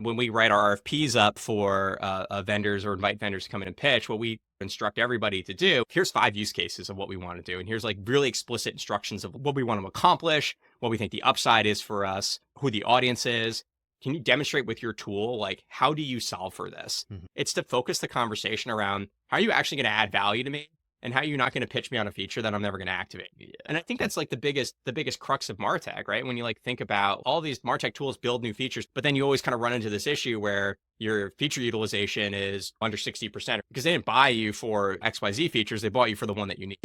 when we write our RFPs up for vendors or invite vendors to come in and pitch, what we instruct everybody to do, here's 5 use cases of what we want to do. And here's like really explicit instructions of what we want to accomplish, what we think the upside is for us, who the audience is. Can you demonstrate with your tool, like, how do you solve for this? Mhm. It's to focus the conversation around how are you actually going to add value to me, and how you're not going to pitch me on a feature that I'm never going to activate. And I think that's like the biggest crux of Martech, right? When you like think about all these Martech tools build new features, but then you always kind of run into this issue where your feature utilization is under 60% because they didn't buy you for XYZ features, they bought you for the one that you need.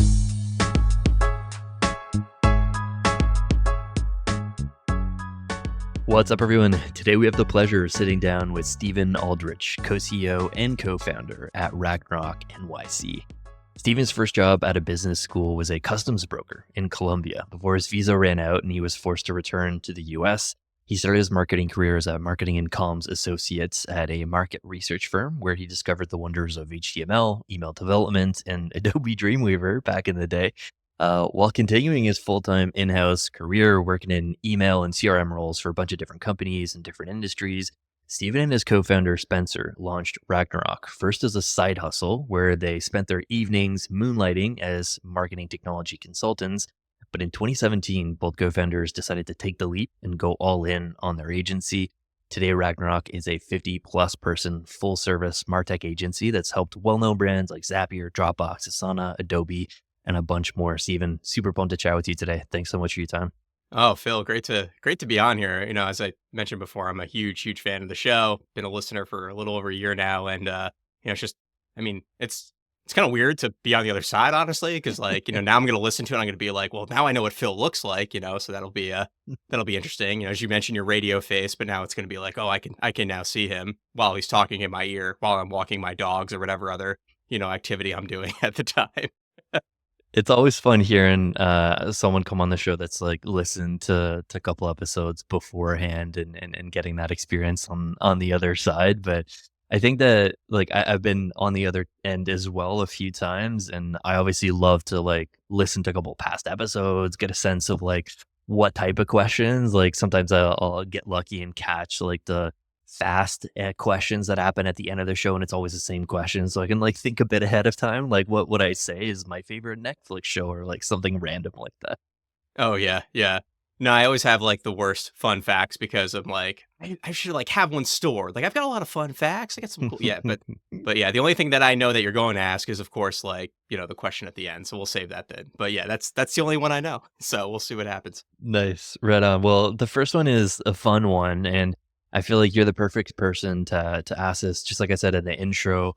What's up, everyone? Today we have the pleasure of sitting down with Steven Aldrich, co-CEO and co-founder at Ragnarok NYC. Steven's first job at a business school was a customs broker in Colombia. Before his visa ran out and he was forced to return to the US, he started his marketing career as a marketing and comms associate at a market research firm where he discovered the wonders of HTML, email development, and Adobe Dreamweaver back in the day. While continuing his full-time in-house career working in email and CRM roles for a bunch of different companies and different industries, Steven and his co-founder Spencer launched Ragnarok, first as a side hustle where they spent their evenings moonlighting as marketing technology consultants. But in 2017, both co-founders decided to take the leap and go all in on their agency. Today, Ragnarok is a 50-plus person full-service MarTech agency that's helped well-known brands like Zapier, Dropbox, Asana, Adobe, and a bunch more. Steven, super pumped to chat with you today. Thanks so much for your time. Oh, Phil, great to be on here. You know, as I mentioned before, I'm a huge fan of the show. Been a listener for a little over a year now, and it's just, I mean, it's kind of weird to be on the other side, honestly, because like, now I'm going to listen to it. I'm going to be like, well, now I know what Phil looks like, so that'll be interesting. As you mentioned, your radio face, but now it's going to be like, oh, I can now see him while he's talking in my ear while I'm walking my dogs or whatever other activity I'm doing at the time. It's always fun hearing someone come on the show that's like listened to a couple episodes beforehand and getting that experience on the other side. But I think that like I've been on the other end as well a few times, and I obviously love to like listen to a couple past episodes, get a sense of like what type of questions. Like sometimes I'll get lucky and catch like the fast questions that happen at the end of the show, and it's always the same question, so I can like think a bit ahead of time, like what would I say is my favorite Netflix show or like something random like that. Oh yeah. No, I always have like the worst fun facts because I'm like, I should like have one stored. Like I've got a lot of fun facts. I got some cool, yeah, but yeah, the only thing that I know that you're going to ask is of course like, the question at the end. So we'll save that then. But yeah, that's the only one I know. So we'll see what happens. Nice, right on. Well, the first one is a fun one, and I feel like you're the perfect person to ask this. Just like I said in the intro,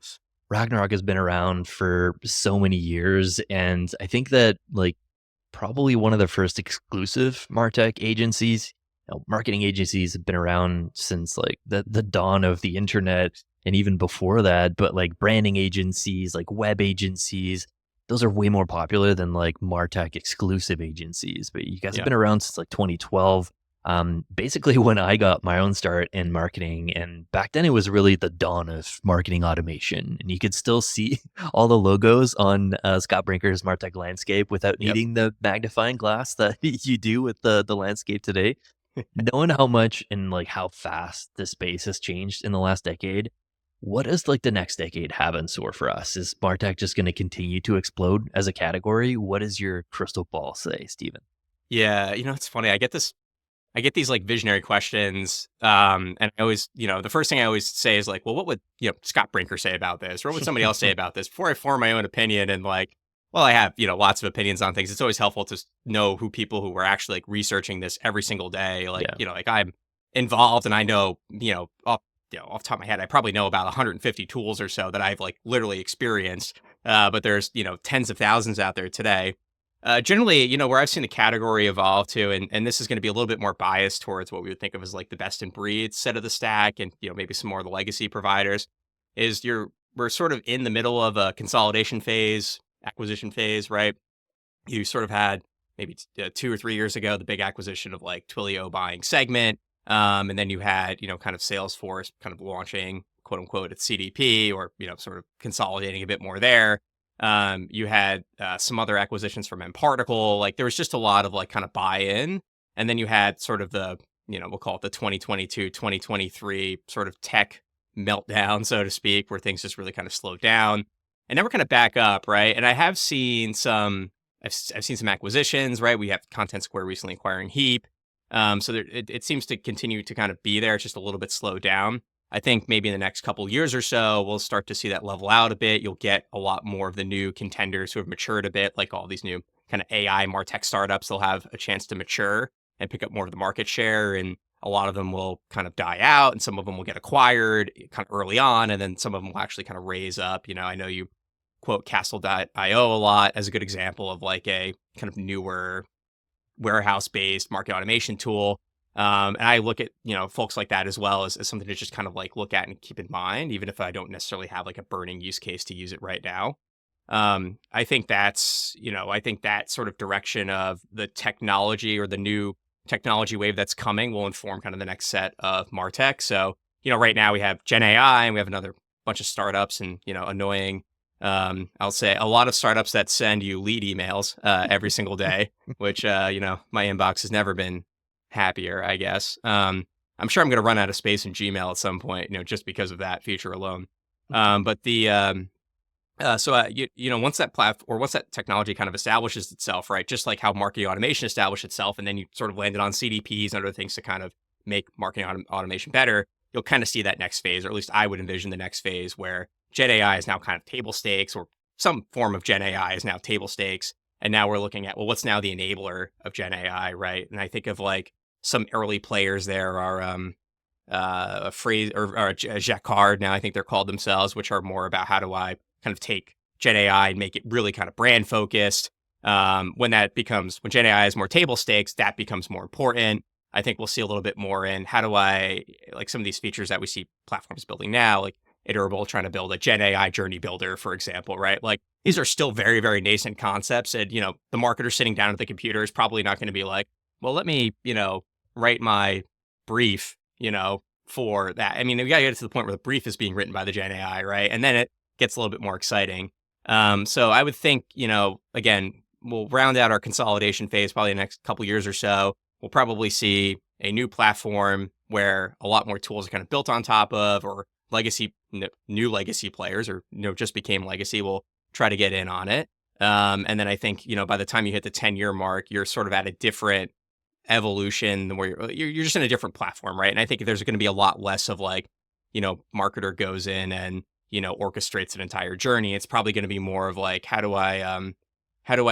Ragnarok has been around for so many years, and I think that like probably one of the first exclusive MarTech agencies. Marketing agencies have been around since like the dawn of the internet and even before that, but like branding agencies, like web agencies, those are way more popular than like MarTech exclusive agencies. But you guys have Yeah. been around since like 2012. Basically when I got my own start in marketing, and back then it was really the dawn of marketing automation, and you could still see all the logos on Scott Brinker's MarTech landscape without Yep. needing the magnifying glass that you do with the landscape today. Knowing how much and like how fast the space has changed in the last decade, what does like the next decade have in store for us? Is MarTech just going to continue to explode as a category? What does your crystal ball say, Steven? Yeah. It's funny. I get these like visionary questions. And I always, the first thing I always say is like, well, what would, Scott Brinker say about this? Or what would somebody else say about this before I form my own opinion? And like, well, I have, lots of opinions on things. It's always helpful to know who people who are actually like researching this every single day. Like, Yeah. like I'm involved and I know, off the top of my head, I probably know about 150 tools or so that I've like literally experienced. But there's, tens of thousands out there today. Generally, where I've seen the category evolve to, and this is going to be a little bit more biased towards what we would think of as like the best in breed set of the stack, and maybe some more of the legacy providers, is we're sort of in the middle of a consolidation phase, acquisition phase, right? You sort of had maybe 2 or 3 years ago the big acquisition of like Twilio buying Segment, and then you had kind of Salesforce kind of launching quote unquote its CDP, or sort of consolidating a bit more there. You had some other acquisitions from mParticle. Like there was just a lot of like kind of buy-in. And then you had sort of the we'll call it the 2022, 2023 sort of tech meltdown, so to speak, where things just really kind of slowed down and never kind of back up, right? And I have seen I've seen some acquisitions, right? We have Content Square recently acquiring Heap. So it seems to continue to kind of be there. It's just a little bit slowed down. I think maybe in the next couple years or so, we'll start to see that level out a bit. You'll get a lot more of the new contenders who have matured a bit, like all these new kind of AI Martech startups. They'll have a chance to mature and pick up more of the market share. And a lot of them will kind of die out, and some of them will get acquired kind of early on. And then some of them will actually kind of raise up. I know you quote Castle.io a lot as a good example of like a kind of newer warehouse-based market automation tool. And I look at, folks like that as well as something to just kind of like look at and keep in mind, even if I don't necessarily have like a burning use case to use it right now. I think I think that sort of direction of the technology or the new technology wave that's coming will inform kind of the next set of Martech. So, right now we have Gen AI and we have another bunch of startups and, annoying, I'll say a lot of startups that send you lead emails every single day, which, my inbox has never been happier, I guess. I'm sure I'm going to run out of space in Gmail at some point, just because of that feature alone. But once that technology kind of establishes itself, right, just like how marketing automation established itself, and then you sort of landed on CDPs and other things to kind of make marketing automation better, you'll kind of see that next phase, or at least I would envision the next phase where Gen AI is now kind of table stakes, or some form of Gen AI is now table stakes. And now we're looking at, well, what's now the enabler of Gen AI, right? And I think of like some early players there are a phrase or Jacquard now, I think they're called themselves, which are more about how do I kind of take Gen AI and make it really kind of brand focused. When Gen AI is more table stakes, that becomes more important. I think we'll see a little bit more in how do I, like some of these features that we see platforms building now, like Iterable trying to build a Gen AI journey builder, for example, right? Like these are still very, very nascent concepts. And, the marketer sitting down at the computer is probably not going to be like, well, let me, write my brief, for that. I mean, we got to get to the point where the brief is being written by the Gen AI, right? And then it gets a little bit more exciting. So I would think, again, we'll round out our consolidation phase probably in the next couple years or so. We'll probably see a new platform where a lot more tools are kind of built on top of, or new legacy players, or just became legacy, will try to get in on it. And then I think by the time you hit the 10-year mark, you're sort of at a different evolution where you're just in a different platform, right? And I think there's going to be a lot less of like, marketer goes in and orchestrates an entire journey. It's probably going to be more of like, how do I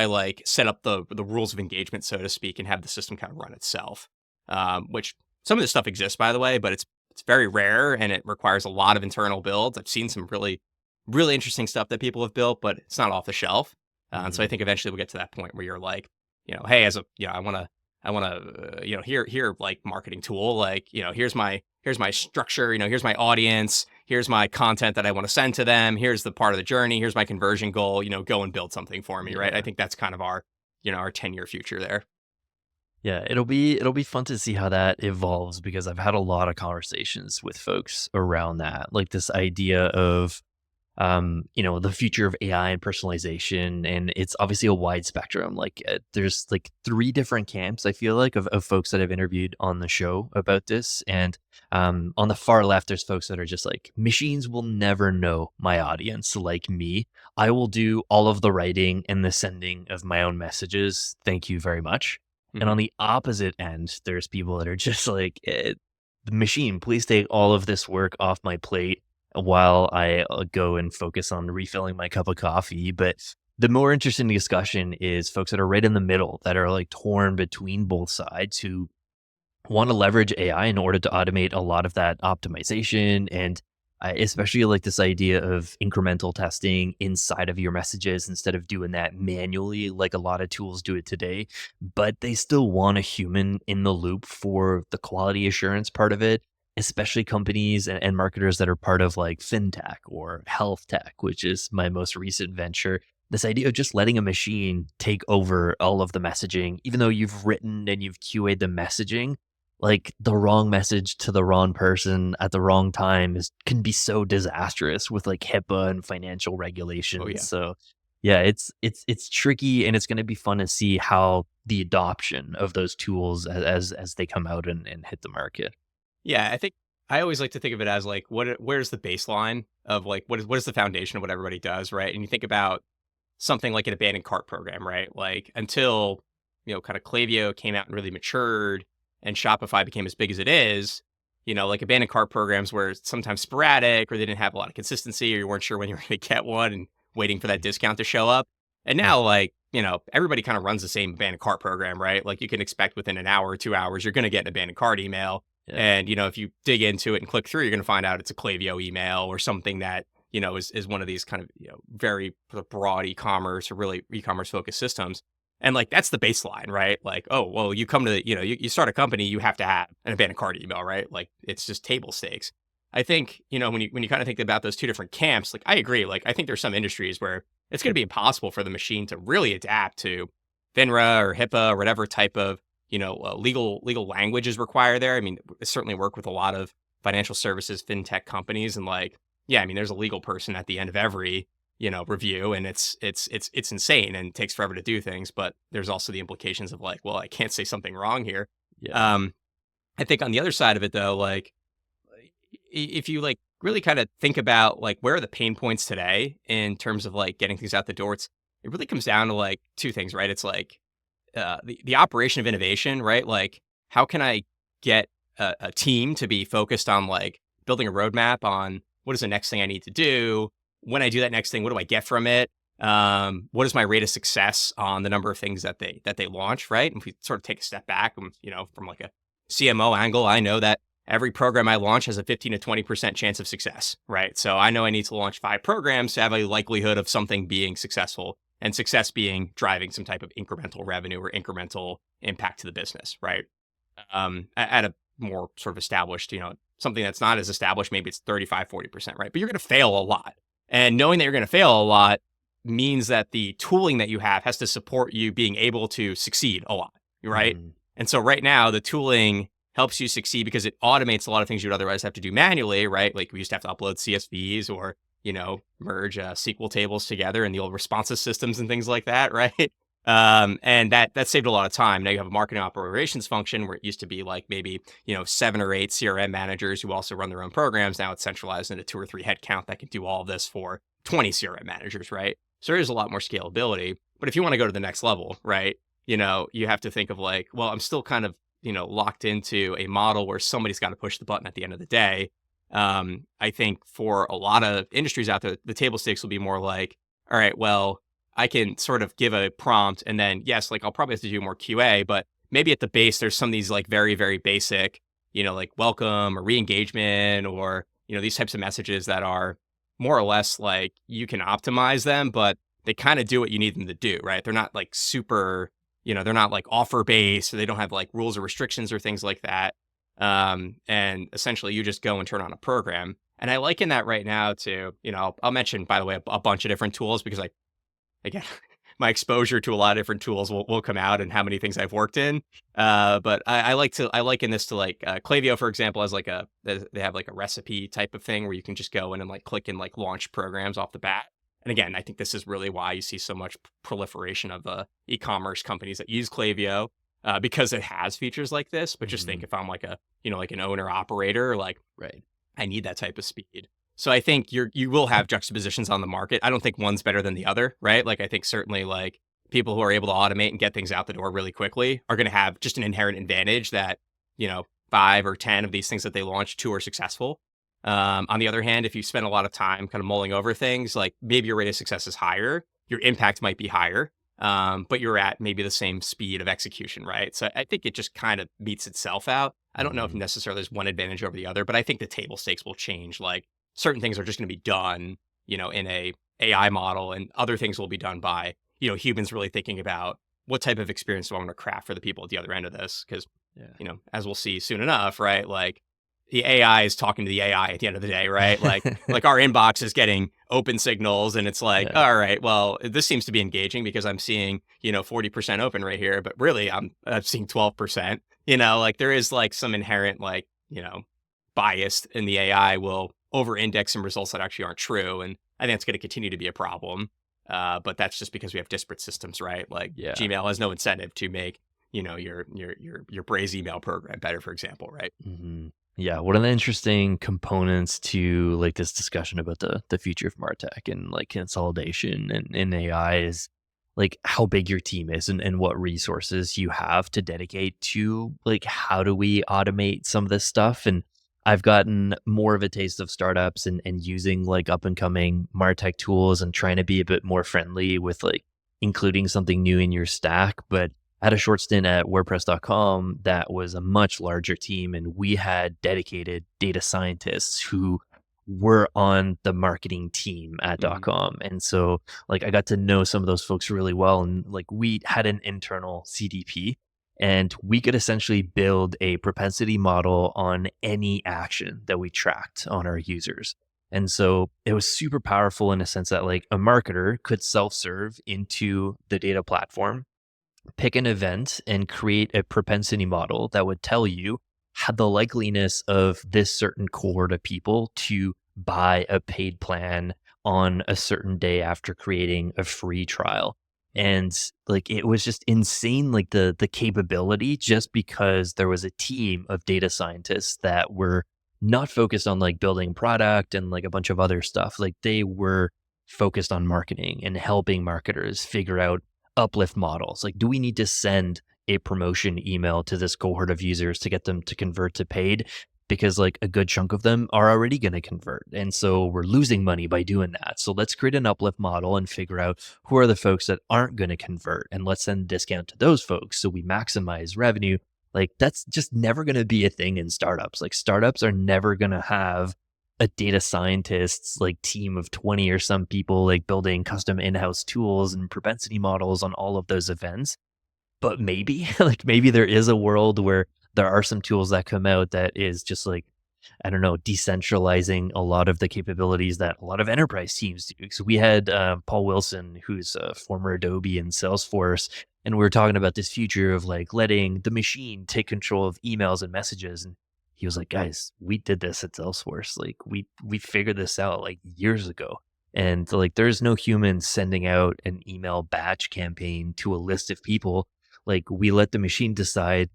like set up the rules of engagement, so to speak, and have the system kind of run itself? Which some of this stuff exists, by the way, but it's very rare and it requires a lot of internal builds. I've seen some really, really interesting stuff that people have built, but it's not off the shelf. And so I think eventually we'll get to that point where you're like, hey, I want to, here like marketing tool, like, here's my structure, here's my audience, here's my content that I want to send to them. Here's the part of the journey. Here's my conversion goal, go and build something for me. Right. I think that's kind of our 10-year future there. Yeah, it'll be fun to see how that evolves, because I've had a lot of conversations with folks around that, like this idea of the future of AI and personalization, and it's obviously a wide spectrum. Like there's like 3 different camps, I feel like, of folks that I've interviewed on the show about this. And on the far left, there's folks that are just like, machines will never know my audience like me. I will do all of the writing and the sending of my own messages. Thank you very much. And on the opposite end, there's people that are just like, the machine, please take all of this work off my plate while I go and focus on refilling my cup of coffee. But the more interesting discussion is folks that are right in the middle, that are like torn between both sides, who want to leverage AI in order to automate a lot of that optimization, and especially like this idea of incremental testing inside of your messages instead of doing that manually like a lot of tools do it today. But they still want a human in the loop for the quality assurance part of it, especially companies and marketers that are part of like fintech or health tech, which is my most recent venture. This idea of just letting a machine take over all of the messaging, even though you've written and you've QA'd the messaging, like the wrong message to the wrong person at the wrong time can be so disastrous with like HIPAA and financial regulations. Oh, yeah. So Yeah, it's tricky, and it's gonna be fun to see how the adoption of those tools as they come out and hit the market. Yeah, I think I always like to think of it as like where's the baseline of like what is the foundation of what everybody does, right? And you think about something like an abandoned cart program, right? Like until, kind of Klaviyo came out and really matured and Shopify became as big as it is, like abandoned cart programs were sometimes sporadic or they didn't have a lot of consistency or you weren't sure when you were going to get one and waiting for that discount to show up. And Mhm. now, like, everybody kind of runs the same abandoned cart program, right? Like you can expect within an hour or 2 hours, you're going to get an abandoned cart email. Yeah. And, if you dig into it and click through, you're going to find out it's a Klaviyo email or something that is one of these kind of, very broad e-commerce or really e-commerce focused systems. And like, that's the baseline, right? Like, oh, well, you come to the, you start a company, you have to have an abandoned cart email, right? Like it's just table stakes. I think, when you kind of think about those two different camps, like I agree. Like I think there's some industries where it's going to be impossible for the machine to really adapt to FINRA or HIPAA or whatever type of, legal language is required there. I mean, I certainly work with a lot of financial services, fintech companies and like, yeah, I mean, there's a legal person at the end of every, review, and it's insane and it takes forever to do things. But there's also the implications of like, well, I can't say something wrong here. Yeah. Um, I think on the other side of it, though, like if you like really kind of think about like where are the pain points today in terms of like getting things out the door, it really comes down to like two things, right? It's like the operation of innovation, right? Like how can I get a team to be focused on like building a roadmap on what is the next thing I need to do? When I do that next thing, what do I get from it? What is my rate of success on the number of things that they launch, right? And if we sort of take a step back, from like a CMO angle, I know that every program I launch has a 15 to 20% chance of success, right? So I know I need to launch 5 programs to have a likelihood of something being successful and success being driving some type of incremental revenue or incremental impact to the business, right? At a more sort of established, something that's not as established, maybe it's 35, 40%, right? But you're going to fail a lot. And knowing that you're going to fail a lot means that the tooling that you have has to support you being able to succeed a lot, right? Mhm. And so right now, the tooling helps you succeed because it automates a lot of things you would otherwise have to do manually, right? Like we used to have to upload CSVs or, merge SQL tables together in the old responsive systems and things like that, right? And that saved a lot of time. Now you have a marketing operations function where it used to be like maybe, 7 or 8 CRM managers who also run their own programs. Now it's centralized into 2 or 3 headcount that can do all of this for 20 CRM managers, right? So there is a lot more scalability. But if you want to go to the next level, right, you have to think of like, well, I'm still kind of, locked into a model where somebody's got to push the button at the end of the day. I think for a lot of industries out there, the table stakes will be more like, all right, well, I can sort of give a prompt and then, yes, like I'll probably have to do more QA, but maybe at the base, there's some of these like very, very basic, like welcome or re-engagement or, these types of messages that are more or less like you can optimize them, but they kind of do what you need them to do, right? They're not like super, they're not like offer based or they don't have like rules or restrictions or things like that. And essentially you just go and turn on a program. And I liken that right now to, I'll mention, by the way, a bunch of different tools because again, my exposure to a lot of different tools will come out and how many things I've worked in. But I liken this to like Klaviyo, for example, as like they have like a recipe type of thing where you can just go in and like click and like launch programs off the bat. And again, I think this is really why you see so much proliferation of e-commerce companies that use Klaviyo because it has features like this. But just think Mhm. if I'm like a, like an owner operator, like Right. I need that type of speed. So I think you will have juxtapositions on the market. I don't think one's better than the other, right? Like I think certainly like people who are able to automate and get things out the door really quickly are going to have just an inherent advantage that, 5 or 10 of these things that they launch, 2 are successful. On the other hand, if you spend a lot of time kind of mulling over things, like maybe your rate of success is higher, your impact might be higher, but you're at maybe the same speed of execution, right? So I think it just kind of beats itself out. I don't know if Mhm. necessarily there's one advantage over the other, but I think the table stakes will change. Like certain things are just going to be done, in a AI model, and other things will be done by, humans really thinking about what type of experience do I want to craft for the people at the other end of this? Because, Yeah. as we'll see soon enough, right? Like the AI is talking to the AI at the end of the day, right? Like our inbox is getting open signals and it's like, Yeah. all right, well, this seems to be engaging because I'm seeing, 40% open right here, but really I'm seeing 12%. Like there is like some inherent like, bias in the AI will over index some results that actually aren't true. And I think it's going to continue to be a problem. But that's just because we have disparate systems, right? Like Yeah. Gmail has no incentive to make, your Braze email program better, for example, right? Yeah, one of the interesting components to like this discussion about the future of Martech and like consolidation and AI is like how big your team is and what resources you have to dedicate to like how do we automate some of this stuff. And I've gotten more of a taste of startups and using like up and coming Martech tools and trying to be a bit more friendly with like including something new in your stack. But I had a short stint at WordPress.com that was a much larger team, and we had dedicated data scientists who were on the marketing team at Hmm. .com. And so, like, I got to know some of those folks really well, and like, we had an internal CDP, and we could essentially build a propensity model on any action that we tracked on our users. And so it was super powerful in a sense that like a marketer could self-serve into the data platform, pick an event and create a propensity model that would tell you how the likeliness of this certain cohort of people to buy a paid plan on a certain day after creating a free trial. And like it was just insane, like the capability, just because there was a team of data scientists that were not focused on like building product and like a bunch of other stuff. Like they were focused on marketing and helping marketers figure out uplift models. Like, do we need to send a promotion email to this cohort of users to get them to convert to paid? Because like a good chunk of them are already going to convert. And so we're losing money by doing that. So let's create an uplift model and figure out who are the folks that aren't going to convert. And let's send a discount to those folks so we maximize revenue. Like that's just never going to be a thing in startups. Like startups are never going to have a data scientists like team of 20 or some people like building custom in-house tools and propensity models on all of those events. But maybe like maybe there is a world where there are some tools that come out that is just like, I don't know, decentralizing a lot of the capabilities that a lot of enterprise teams do. So we had Paul Wilson, who's a former Adobe and Salesforce, and we were talking about this future of like letting the machine take control of emails and messages. And he was like, guys, we did this at Salesforce. Like we figured this out like years ago. And like there's no human sending out an email batch campaign to a list of people. Like we let the machine decide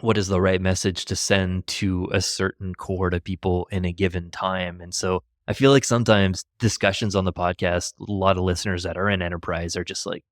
what is the right message to send to a certain cohort of people in a given time. And so I feel like sometimes discussions on the podcast, a lot of listeners that are in enterprise are just like,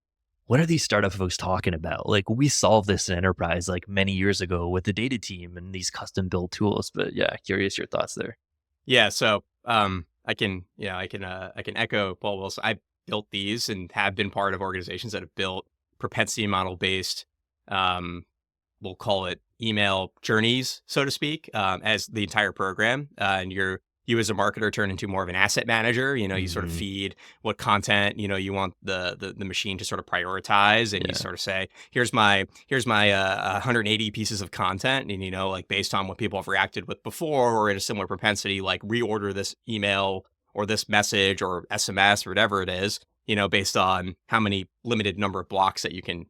what are these startup folks talking about? Like we solved this in enterprise like many years ago with the data team and these custom built tools. But yeah, curious your thoughts there. Yeah. So I can echo Paul Wilson. I built these and have been part of organizations that have built propensity model based, we'll call it email journeys, so to speak, as the entire program. And you as a marketer turn into more of an asset manager. You sort of Hmm. feed what content, you want the machine to sort of prioritize, and you Yeah. sort of say, here's my 180 pieces of content. And, like based on what people have reacted with before or in a similar propensity, like reorder this email or this message or SMS or whatever it is, based on how many limited number of blocks that you can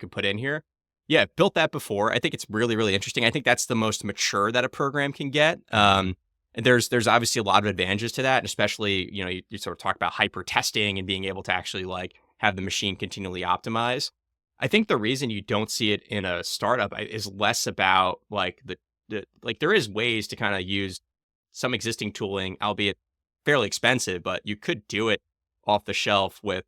put in here. Yeah, built that before. I think it's really, really interesting. I think that's the most mature that a program can get. Hmm. And there's obviously a lot of advantages to that, and especially, you sort of talk about hyper testing and being able to actually like have the machine continually optimize. I think the reason you don't see it in a startup is less about like the like there is ways to kind of use some existing tooling, albeit fairly expensive, but you could do it off the shelf with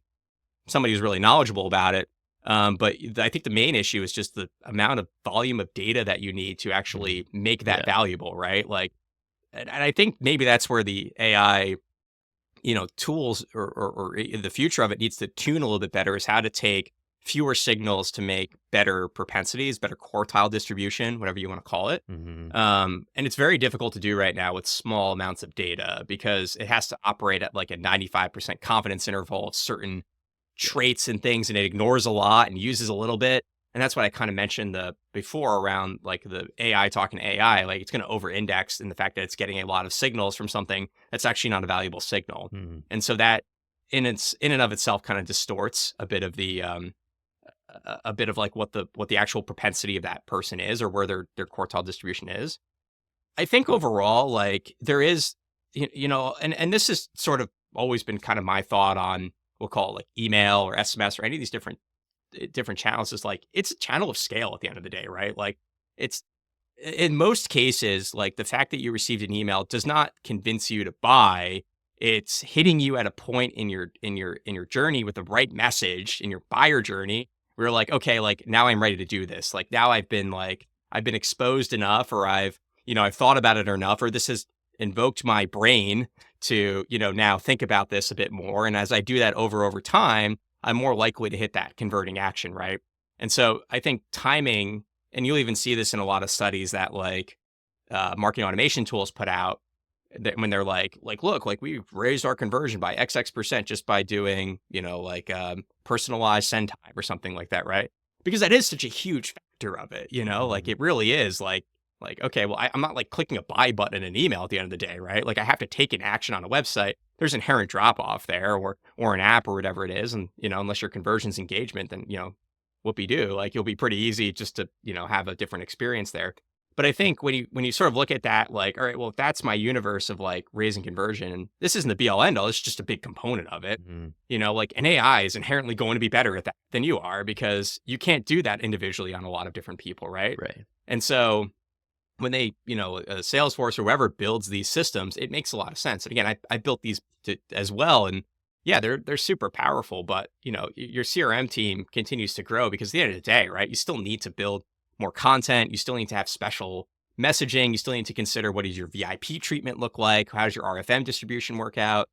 somebody who's really knowledgeable about it. But I think the main issue is just the amount of volume of data that you need to Hmm. actually make that Yeah. valuable, right? Like, and I think maybe that's where the AI, tools or the future of it needs to tune a little bit better is how to take fewer signals to make better propensities, better quartile distribution, whatever you want to call it. Hmm. And it's very difficult to do right now with small amounts of data because it has to operate at like a 95% confidence interval of certain Yeah. traits and things, and it ignores a lot and uses a little bit. And that's what I kind of mentioned the before around like the AI talking to AI, like it's going to over index in the fact that it's getting a lot of signals from something that's actually not a valuable signal. Hmm. And so that in and of itself kind of distorts a bit of the a bit of like what the actual propensity of that person is or where their quartile distribution is. I think overall, like there is, and this has sort of always been kind of my thought on we'll call it like email or SMS or any of these different channels, is like, it's a channel of scale at the end of the day, right? Like, it's in most cases, like, the fact that you received an email does not convince you to buy. It's hitting you at a point in your journey with the right message in your buyer journey where you're like, okay, like, now I'm ready to do this. Like, now I've been exposed enough, or I've thought about it enough, or this has invoked my brain to, now think about this a bit more. And as I do that over time, I'm more likely to hit that converting action, right? And so I think timing, and you'll even see this in a lot of studies that like marketing automation tools put out, that when they're like, look, like, we've raised our conversion by XX% just by doing, personalized send time or something like that, right? Because that is such a huge factor of it, like, Mhm. it really is like, okay, well, I'm not like clicking a buy button in an email at the end of the day, right? Like, I have to take an action on a website. There's inherent drop off there, or an app or whatever it is. And, unless your conversion's engagement, then, whoopee do, like, you'll be pretty easy just to, have a different experience there. But I think when you sort of look at that, like, all right, well, if that's my universe of like raising conversion, and this isn't the be all end all, it's just a big component of it. Mhm. Like, an AI is inherently going to be better at that than you are, because you can't do that individually on a lot of different people, right? Right. And so when they, Salesforce or whoever builds these systems, it makes a lot of sense. And again, I built these as well, and yeah, they're super powerful. But your CRM team continues to grow, because at the end of the day, right, you still need to build more content. You still need to have special messaging. You still need to consider, what does your VIP treatment look like? How does your RFM distribution work out?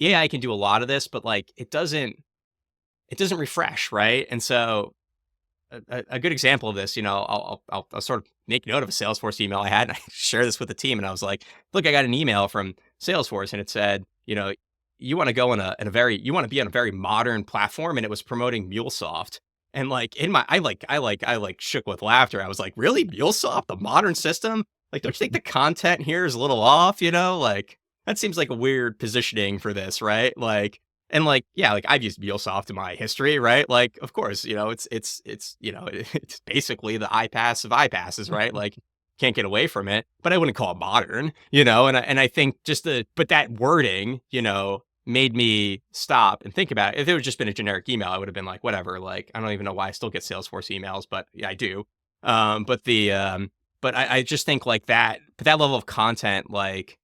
AI can do a lot of this, but like, it doesn't refresh, right? And so a good example of this, I'll sort of make note of a Salesforce email I had, and I share this with the team, and I was like, "Look, I got an email from Salesforce, and it said, you want to go you want to be on a very modern platform," and it was promoting MuleSoft. And like, in my, I shook with laughter. I was like, "Really, MuleSoft, a modern system? Like, don't you think the content here is a little off? Like, that seems like a weird positioning for this, right? Like." And like, yeah, like, I've used MuleSoft in my history, right? Like, of course, it's it's basically the iPass of iPasses, right? Like, can't get away from it. But I wouldn't call it modern, And I think but that wording, made me stop and think about it. If it would just been a generic email, I would have been like, whatever. Like, I don't even know why I still get Salesforce emails, but yeah, I do. But I just think like that, but that level of content, like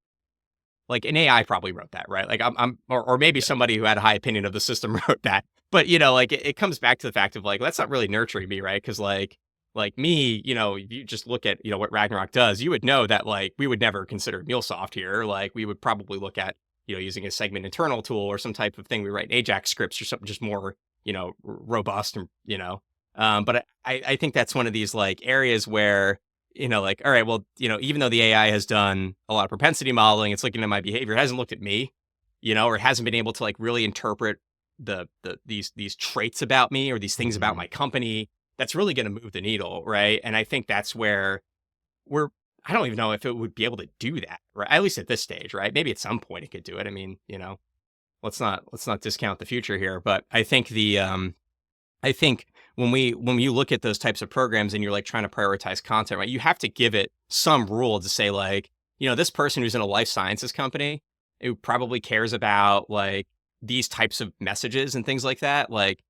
an AI probably wrote that, right? Like, or maybe Yeah. somebody who had a high opinion of the system wrote that. But like, it comes back to the fact of like, that's not really nurturing me, right? Because like me, if you just look at what Ragnarok does, you would know that like, we would never consider MuleSoft here. Like, we would probably look at using a segment internal tool or some type of thing. We write Ajax scripts or something just more robust, and But I think that's one of these like areas where like, all right, well, even though the AI has done a lot of propensity modeling, it's looking at my behavior. It hasn't looked at me, or it hasn't been able to like really interpret these traits about me, or these things about Mhm. my company. That's really going to move the needle, right? And I think that's where we're. I don't even know if it would be able to do that, right? At least at this stage, right? Maybe at some point it could do it. I mean, let's not discount the future here, but I think when you look at those types of programs and you're like trying to prioritize content, right, you have to give it some rule to say like, this person who's in a life sciences company who probably cares about like these types of messages and things like that, like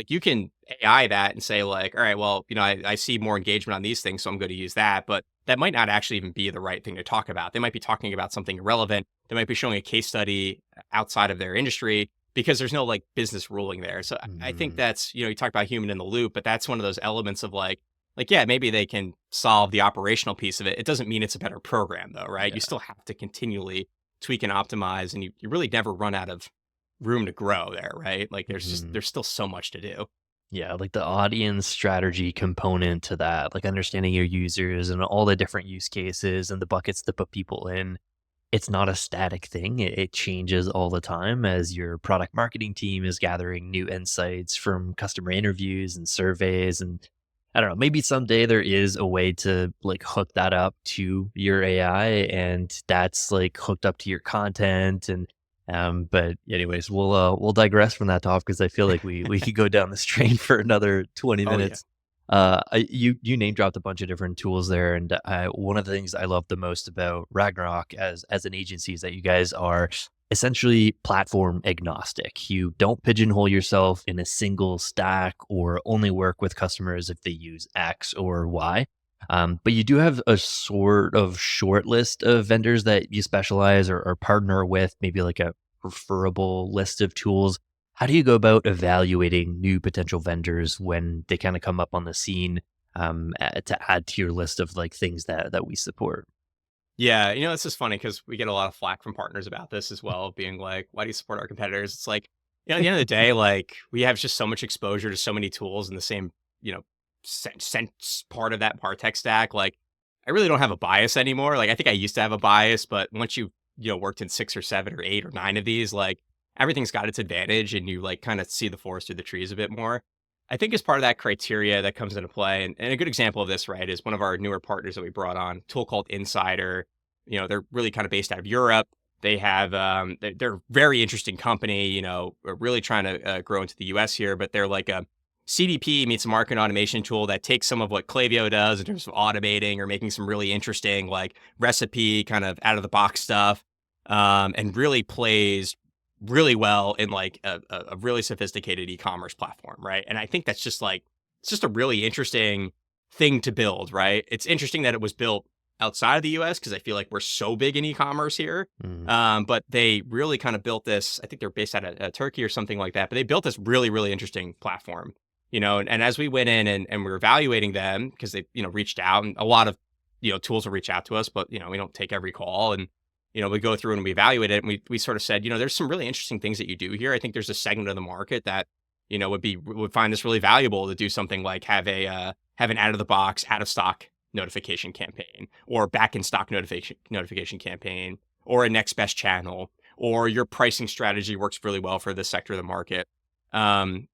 you can AI that and say like, all right, well, I see more engagement on these things, so I'm going to use that, but that might not actually even be the right thing to talk about. They might be talking about something irrelevant. They might be showing a case study outside of their industry, because there's no like business ruling there. So I think Mhm. that's, you talk about human in the loop, but that's one of those elements of like, yeah, maybe they can solve the operational piece of it. It doesn't mean it's a better program though, right? You Yeah. still have to continually tweak and optimize, and you really never run out of room to grow there, right? Like, Mhm. there's still so much to do. Yeah, like the audience strategy component to that, like understanding your users and all the different use cases and the buckets to put people in. It's not a static thing. It changes all the time as your product marketing team is gathering new insights from customer interviews and surveys. And I don't know, maybe someday there is a way to like hook that up to your AI and that's like hooked up to your content. And but anyways, we'll digress from that topic because I feel like we could go down this train for another 20 Oh yeah. minutes. You name dropped a bunch of different tools there, and one of the things I love the most about Ragnarok as an agency is that you guys are essentially platform agnostic. You don't pigeonhole yourself in a single stack or only work with customers if they use X or Y. But you do have a sort of short list of vendors that you specialize or partner with, maybe like a preferable list of tools. How do you go about evaluating new potential vendors when they kind of come up on the scene, to add to your list of like things that we support? Yeah, this is funny because we get a lot of flack from partners about this as well, being like, "Why do you support our competitors?" It's like, at the end of the day, like we have just so much exposure to so many tools in the same, you know, sense part of that Martech stack. Like, I really don't have a bias anymore. Like, I think I used to have a bias, but once you worked in 6 or 7 or 8 or 9 of these, like everything's got its advantage, and you like kind of see the forest through the trees a bit more. I think as part of that criteria that comes into play, and a good example of this, right, is one of our newer partners that we brought on, a tool called Insider. They're really kind of based out of Europe. They have, they're a very interesting company, really trying to grow into the US here, but they're like a CDP meets a marketing automation tool that takes some of what Klaviyo does in terms of automating or making some really interesting, like recipe kind of out of the box stuff, and really plays really well in like a really sophisticated e-commerce platform, right? And I think that's just like it's just a really interesting thing to build, right? It's interesting that it was built outside of the US because I feel like we're so big in e-commerce here. Mm. But they really kind of built this. I think they're based out of Turkey or something like that. But they built this really, really interesting platform, and as we went in and we were evaluating them because they, reached out, and a lot of, tools will reach out to us, but, we don't take every call. And, we go through and we evaluate it, and we sort of said, there's some really interesting things that you do here. I think there's a segment of the market that, would find this really valuable to do something like have an out of the box, out of stock notification campaign, or back in stock notification campaign, or a next best channel, or your pricing strategy works really well for this sector of the market. And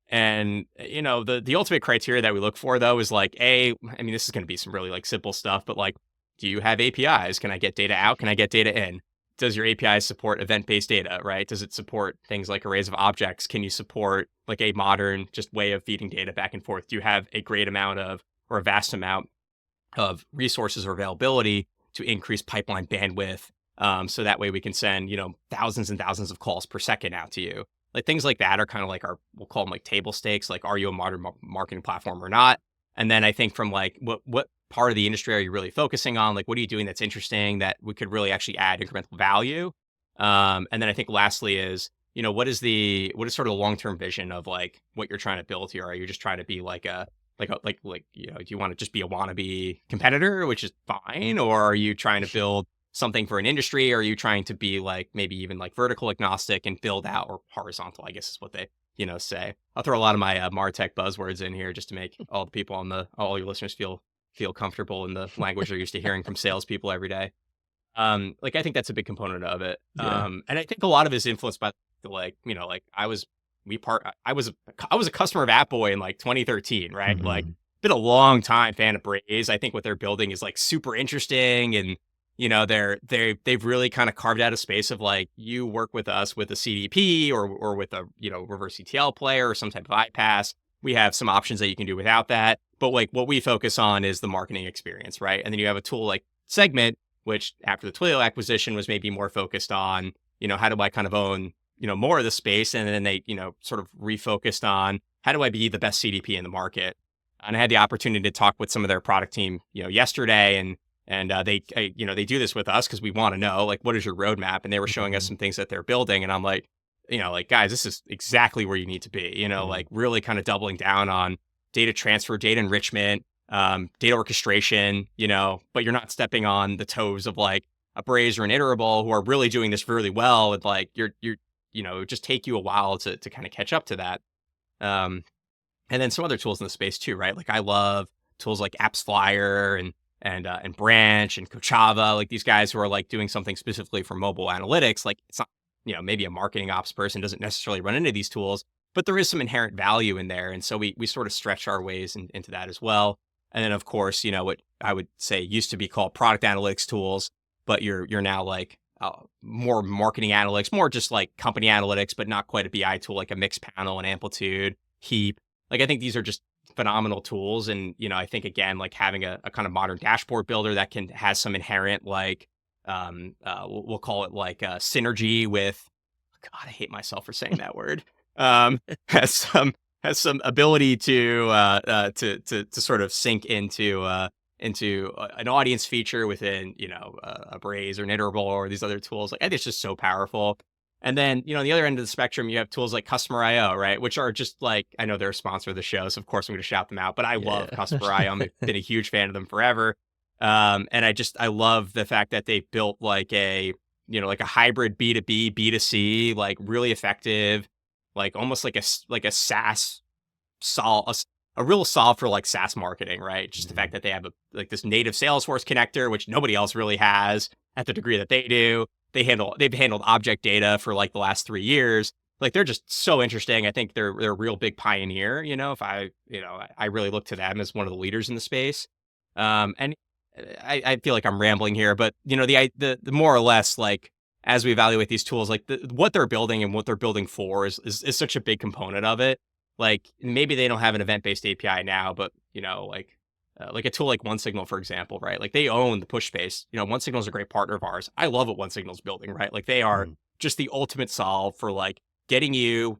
the ultimate criteria that we look for though is like, this is going to be some really like simple stuff, but like, do you have APIs? Can I get data out? Can I get data in? Does your API support event-based data, right? Does it support things like arrays of objects? Can you support like a modern just way of feeding data back and forth? Do you have a great amount of, or a vast amount of resources or availability to increase pipeline bandwidth? So that way we can send, thousands and thousands of calls per second out to you. Like things like that are kind of like we'll call them like table stakes. Like, are you a modern marketing platform or not? And then I think from like, what part of the industry are you really focusing on? Like, what are you doing that's interesting that we could really actually add incremental value? And then I think lastly is, what is sort of the long-term vision of like what you're trying to build here? Are you just trying to be like do you want to just be a wannabe competitor, which is fine? Or are you trying to build something for an industry? Or are you trying to be like maybe even like vertical agnostic and build out, or horizontal, I guess is what they, say. I'll throw a lot of my Martech buzzwords in here just to make all the people all your listeners feel comfortable in the language they're used to hearing from salespeople every day. Like I think that's a big component of it. Yeah. And I think a lot of it is influenced by like, like I was a customer of Appboy in like 2013, right? Like Mhm. been a long time fan of Braze. I think what they're building is like super interesting, and they've really kind of carved out a space of like, you work with us with a CDP or with a reverse ETL player or some type of iPaaS. We have some options that you can do without that, but like what we focus on is the marketing experience, right? And then you have a tool like Segment, which after the Twilio acquisition was maybe more focused on, how do I kind of own, more of the space? And then they, sort of refocused on how do I be the best CDP in the market? And I had the opportunity to talk with some of their product team, yesterday, and they do this with us because we want to know like, what is your roadmap? And they were showing us Mhm. some things that they're building, and I'm like, like, guys, this is exactly where you need to be. Mhm. Like really kind of doubling down on data transfer, data enrichment, data orchestration. But you're not stepping on the toes of like a Braze or an Iterable who are really doing this really well. And like you're it would just take you a while to kind of catch up to that. Um, and then some other tools in the space too, right? Like I love tools like Apps Flyer and Branch and Kochava, like these guys who are like doing something specifically for mobile analytics. Like it's not, maybe a marketing ops person doesn't necessarily run into these tools, but there is some inherent value in there. And so we sort of stretch our ways into that as well. And then of course, what I would say used to be called product analytics tools, but you're now like more marketing analytics, more just like company analytics, but not quite a BI tool like a mixed panel and Amplitude, Heap. Like I think these are just phenomenal tools. And, I think again, like having a kind of modern dashboard builder that has some inherent like, we'll call it like synergy with, God, I hate myself for saying that word. Has some ability to sort of sync into an audience feature within a Braze or an Iterable or these other tools. Like I think it's just so powerful. And then on the other end of the spectrum, you have tools like Customer IO, right? Which are just like I know they're a sponsor of the show, so of course I'm going to shout them out. But I love Yeah. Customer IO. I've been a huge fan of them forever. And I love the fact that they built like like a hybrid B2B, B2C, like really effective, like almost like a SaaS a real solve for like SaaS marketing, right? Just the Mhm. fact that they have like this native Salesforce connector, which nobody else really has at the degree that they do. They've handled object data for like the last 3 years. Like they're just so interesting. I think they're a real big pioneer. If I really look to them as one of the leaders in the space. And I feel like I'm rambling here, but the more or less like as we evaluate these tools, like what they're building and what they're building for is such a big component of it. Like maybe they don't have an event-based API now, but like a tool like OneSignal, for example, right? Like they own the push space. OneSignal is a great partner of ours. I love what OneSignal's building, right? Like they are Mhm. just the ultimate solve for like getting you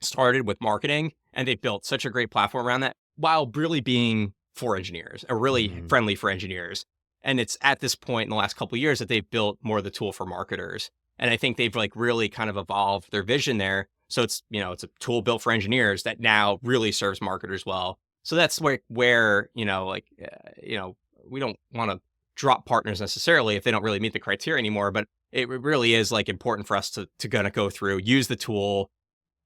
started with marketing, and they built such a great platform around that while really being for engineers, or really Mhm. friendly for engineers. And it's at this point in the last couple of years that they've built more of the tool for marketers. And I think they've like really kind of evolved their vision there. So it's a tool built for engineers that now really serves marketers well. So that's where we don't want to drop partners necessarily if they don't really meet the criteria anymore. But it really is like important for us to kind of go through, use the tool,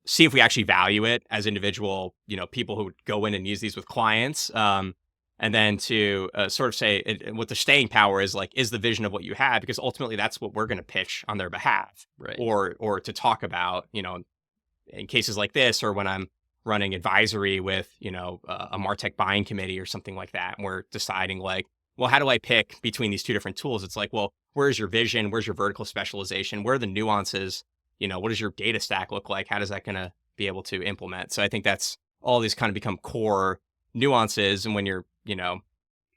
see if we actually value it as individual, people who would go in and use these with clients. And then to sort of say what the staying power is like, is the vision of what you have, because ultimately that's what we're going to pitch on their behalf Right. or to talk about, in cases like this, or when I'm running advisory with, a Martech buying committee or something like that. And we're deciding like, well, how do I pick between these two different tools? It's like, well, where's your vision? Where's your vertical specialization? Where are the nuances? What does your data stack look like? How does that going to be able to implement? So I think that's all these kind of become core nuances. And when you're,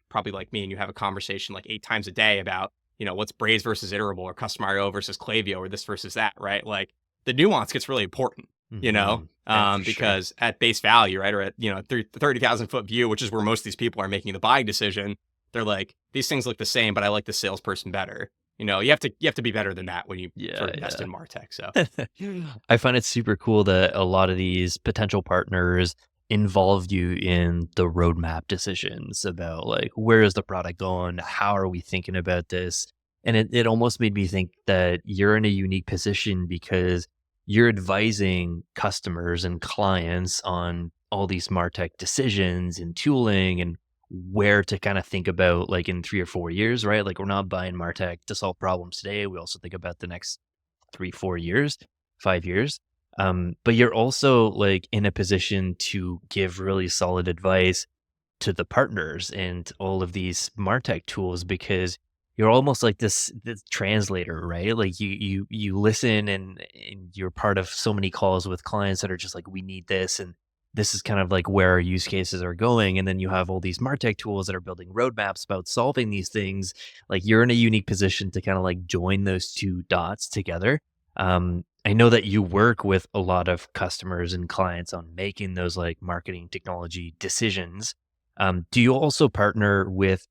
probably like me and you have a conversation like 8 times a day about, what's Braze versus Iterable or Customer IO versus Klaviyo or this versus that, right? Like the nuance gets really important, Mhm. Yeah, for sure. because at base value, right, or at, 30,000 foot view, which is where most of these people are making the buying decision, they're like, these things look the same, but I like the salesperson better. You have to be better than that when you sort Yeah, of invest yeah. in Martech. So I find it super cool that a lot of these potential partners involve you in the roadmap decisions about like where is the product going? How are we thinking about this? And it almost made me think that you're in a unique position because you're advising customers and clients on all these MarTech decisions and tooling and where to kind of think about like in 3 or 4 years, right? Like we're not buying MarTech to solve problems today. We also think about the next 3, 4 years, 5 years. But you're also like in a position to give really solid advice to the partners and all of these Martech tools because you're almost like this translator, right? Like you listen and you're part of so many calls with clients that are just like, we need this and this is kind of like where our use cases are going. And then you have all these Martech tools that are building roadmaps about solving these things. Like you're in a unique position to kind of like join those two dots together. I know that you work with a lot of customers and clients on making those like marketing technology decisions. Do you also partner with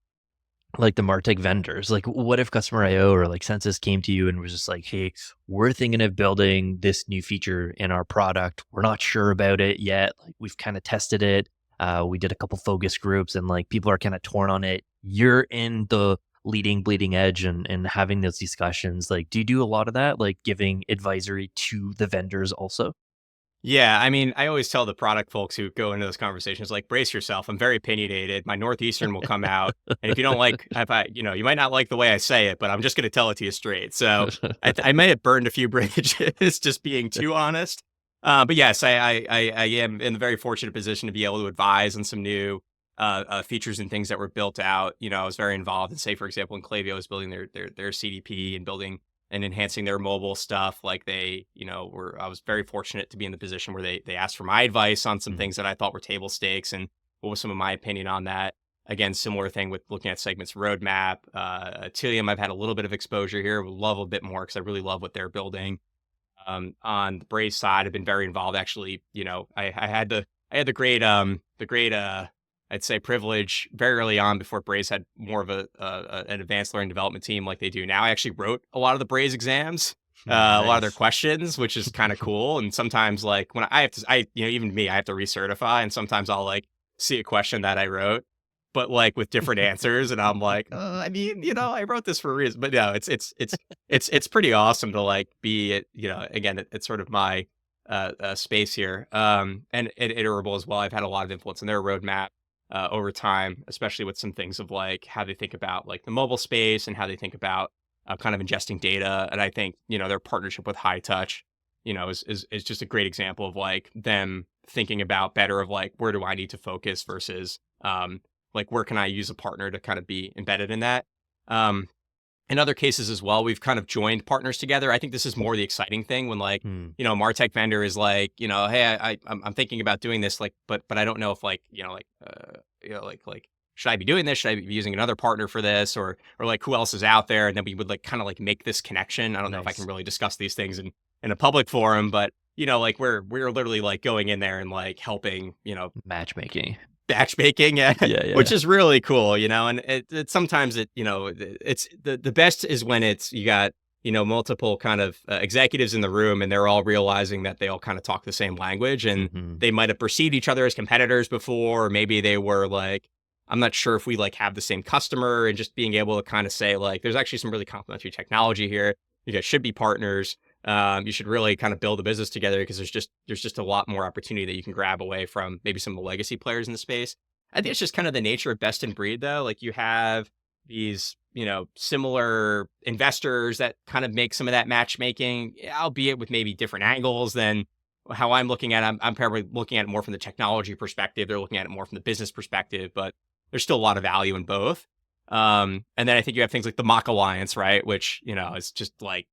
like the MarTech vendors? Like, what if Customer IO or like Census came to you and was just like, "Hey, we're thinking of building this new feature in our product. We're not sure about it yet. Like, we've kind of tested it. We did a couple focus groups, and like people are kind of torn on it. You're in the leading, bleeding edge, and having those discussions. Like, do you do a lot of that? Like, giving advisory to the vendors also? yeah, I mean, I always tell the product folks who go into those conversations, like, brace yourself. I'm very opinionated. My Northeastern will come out. And if you don't like, if I, you might not like the way I say it, but I'm just going to tell it to you straight. So I may have burned a few bridges just being too honest. But yes, I am in the very fortunate position to be able to advise on some new features and things that were built out. I was very involved in, say, for example, in Klaviyo was building their CDP and building and enhancing their mobile stuff. Like they, I was very fortunate to be in the position where they asked for my advice on some Mhm. things that I thought were table stakes and what was some of my opinion on that. Again, similar thing with looking at segments roadmap. Tilium, I've had a little bit of exposure here. Would love a bit more because I really love what they're building. on the Braves side. I've been very involved. Actually, I had the great I'd say privilege very early on before Braves had more of an advanced learning development team like they do now. I actually wrote a lot of the Braves exams, a lot of their Nice. questions, which is kind of cool. And sometimes like when I have to, even me, I have to recertify, and sometimes I'll like see a question that I wrote, but like with different answers, and I'm like, I wrote this for a reason. But no, it's pretty awesome to like be at, again, it's sort of my space here, and iterable as well. I've had a lot of influence in their roadmap over time, especially with some things of like how they think about like the mobile space and how they think about kind of ingesting data. And I think, their partnership with High Touch, is just a great example of like them thinking about better of like, where do I need to focus versus like, where can I use a partner to kind of be embedded in that? Um, in other cases as well, we've kind of joined partners together. I think this is more the exciting thing when like, Hmm. a Martech vendor is like, hey, I'm thinking about doing this, like, but I don't know if like, should I be doing this? Should I be using another partner for this, or like who else is out there? And then we would like kind of like make this connection. I don't know if I can Nice. really discuss these things in a public forum, but like we're literally like going in there and like helping, Matchmaking. batch baking, yeah, Yeah, which yeah. is really cool, and it sometimes it's the best is when it's you got, multiple kind of executives in the room, and they're all realizing that they all kind of talk the same language, and Hmm. they might have perceived each other as competitors before, or maybe they were like, I'm not sure if we like have the same customer, and just being able to kind of say like, there's actually some really complementary technology here. You guys should be partners. You should really kind of build a business together because there's just a lot more opportunity that you can grab away from maybe some of the legacy players in the space. I think it's just kind of the nature of best in breed, though. Like you have these, similar investors that kind of make some of that matchmaking, albeit with maybe different angles than how I'm looking at it. I'm probably looking at it more from the technology perspective. They're looking at it more from the business perspective, but there's still a lot of value in both. And then I think you have things like the Mock Alliance, right? Which, is just like,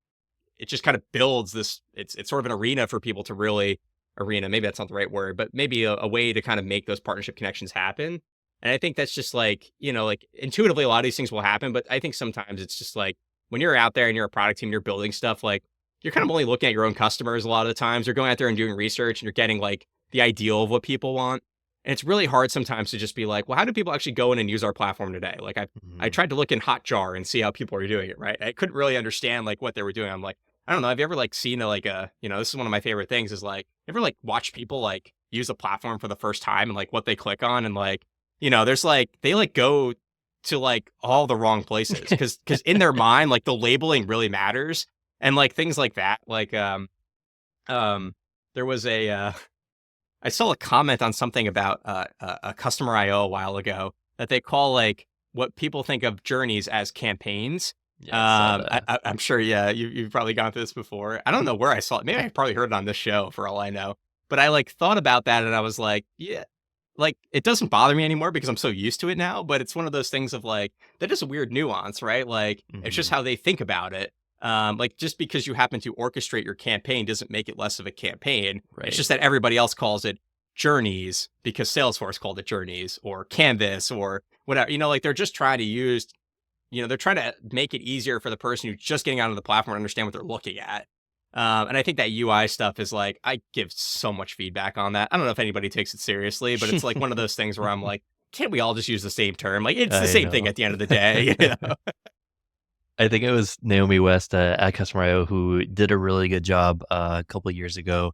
it just kind of builds this, it's sort of an arena for people to really maybe that's not the right word, but maybe a way to kind of make those partnership connections happen. And I think that's just like, like intuitively a lot of these things will happen, but I think sometimes it's just like when you're out there and you're a product team, you're building stuff, like you're kind of only looking at your own customers a lot of the times. You're going out there and doing research, and you're getting like the ideal of what people want. And it's really hard sometimes to just be like, well, how do people actually go in and use our platform today? Like I Hmm. tried to look in Hotjar and see how people are doing it, right? I couldn't really understand like what they were doing. I'm like, I don't know. Have you ever like seen this is one of my favorite things is like, ever like watch people like use a platform for the first time and like what they click on, and like, there's like, they like go to like all the wrong places because in their mind, like the labeling really matters, and like things like that. Like, um, there was I saw a comment on something about a customer IO a while ago that they call like what people think of journeys as campaigns. Yeah, I saw that. I'm sure, yeah, you've probably gone through this before. I don't know where I saw it. Maybe I probably heard it on this show for all I know. But I like thought about that, and I was like, yeah, like it doesn't bother me anymore because I'm so used to it now. But it's one of those things of like, that is a weird nuance, right? Like it's just Hmm. how they think about it. Like just because you happen to orchestrate your campaign doesn't make it less of a campaign. It's Right. just that everybody else calls it journeys because Salesforce called it journeys or Canvas or whatever. Like they're just trying to use, they're trying to make it easier for the person who's just getting onto the platform to understand what they're looking at. And I think that UI stuff is like, I give so much feedback on that. I don't know if anybody takes it seriously, but it's like one of those things where I'm like, can't we all just use the same term? Like it's the I same thing know. at the end of the day. I think it was Naomi West at Customer IO who did a really good job a couple of years ago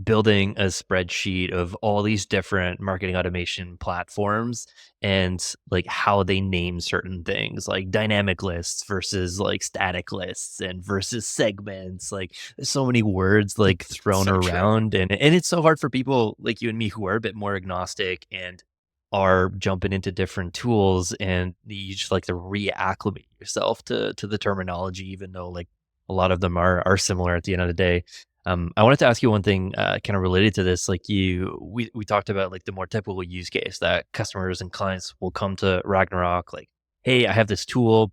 building a spreadsheet of all these different marketing automation platforms and like how they name certain things like dynamic lists versus like static lists and versus segments. Like there's so many words like thrown So true. around and it's so hard for people like you and me who are a bit more agnostic and are jumping into different tools and you just like to reacclimate yourself to the terminology, even though like a lot of them are similar at the end of the day. I wanted to ask you one thing, kind of related to this. Like we talked about like the more typical use case that customers and clients will come to Ragnarok, like, hey, I have this tool,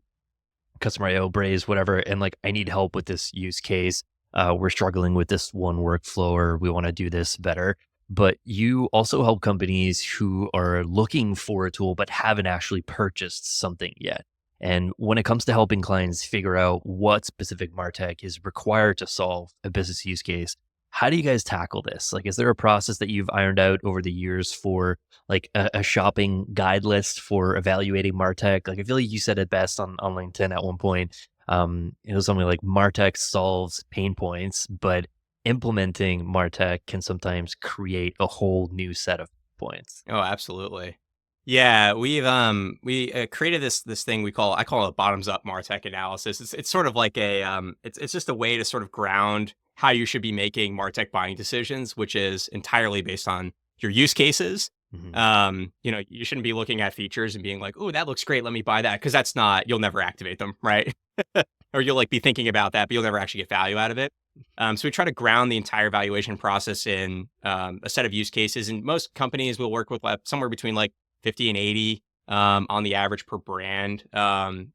Customer IO, Braze, whatever, and like I need help with this use case. We're struggling with this one workflow, or we want to do this better. But you also help companies who are looking for a tool but haven't actually purchased something yet. And when it comes to helping clients figure out what specific Martech is required to solve a business use case, how do you guys tackle this? Like, is there a process that you've ironed out over the years for like a shopping guide list for evaluating Martech? Like, I feel like you said it best on LinkedIn at one point. It was something like Martech solves pain points, but implementing Martech can sometimes create a whole new set of points. Oh, absolutely. Yeah, we created this thing I call it a bottoms up Martech analysis. It's sort of like it's just a way to sort of ground how you should be making Martech buying decisions, which is entirely based on your use cases. Hmm. You shouldn't be looking at features and being like, "Oh, that looks great, let me buy that," because that's not you'll never activate them, right? Or you'll like be thinking about that, but you'll never actually get value out of it. So we try to ground the entire valuation process in a set of use cases, and most companies will work with somewhere between like 50 and 80 on the average per brand. And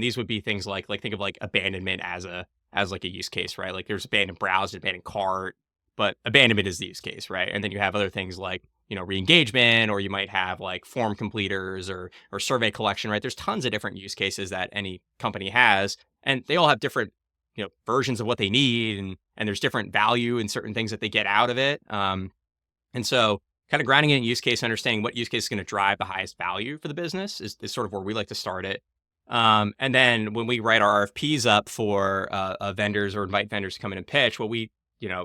these would be things like think of like abandonment as like a use case, right? Like there's abandoned browse, abandoned cart, but abandonment is the use case, right? And then you have other things like re-engagement, or you might have like form completers or survey collection, right? There's tons of different use cases that any company has, and they all have different versions of what they need, and there's different value in certain things that they get out of it. And so kind of grounding it in use case, understanding what use case is going to drive the highest value for the business is sort of where we like to start it. And then when we write our RFPs up for vendors or invite vendors to come in and pitch, what we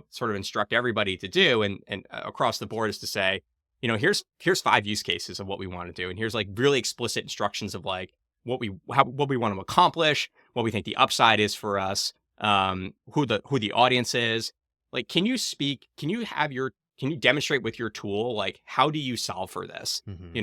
sort of instruct everybody to do and across the board is to say, here's 5 use cases of what we want to do, and here's like really explicit instructions of like what we want to accomplish, what we think the upside is for us, who the audience is. Like, can you demonstrate with your tool, like, how do you solve for this? Hmm.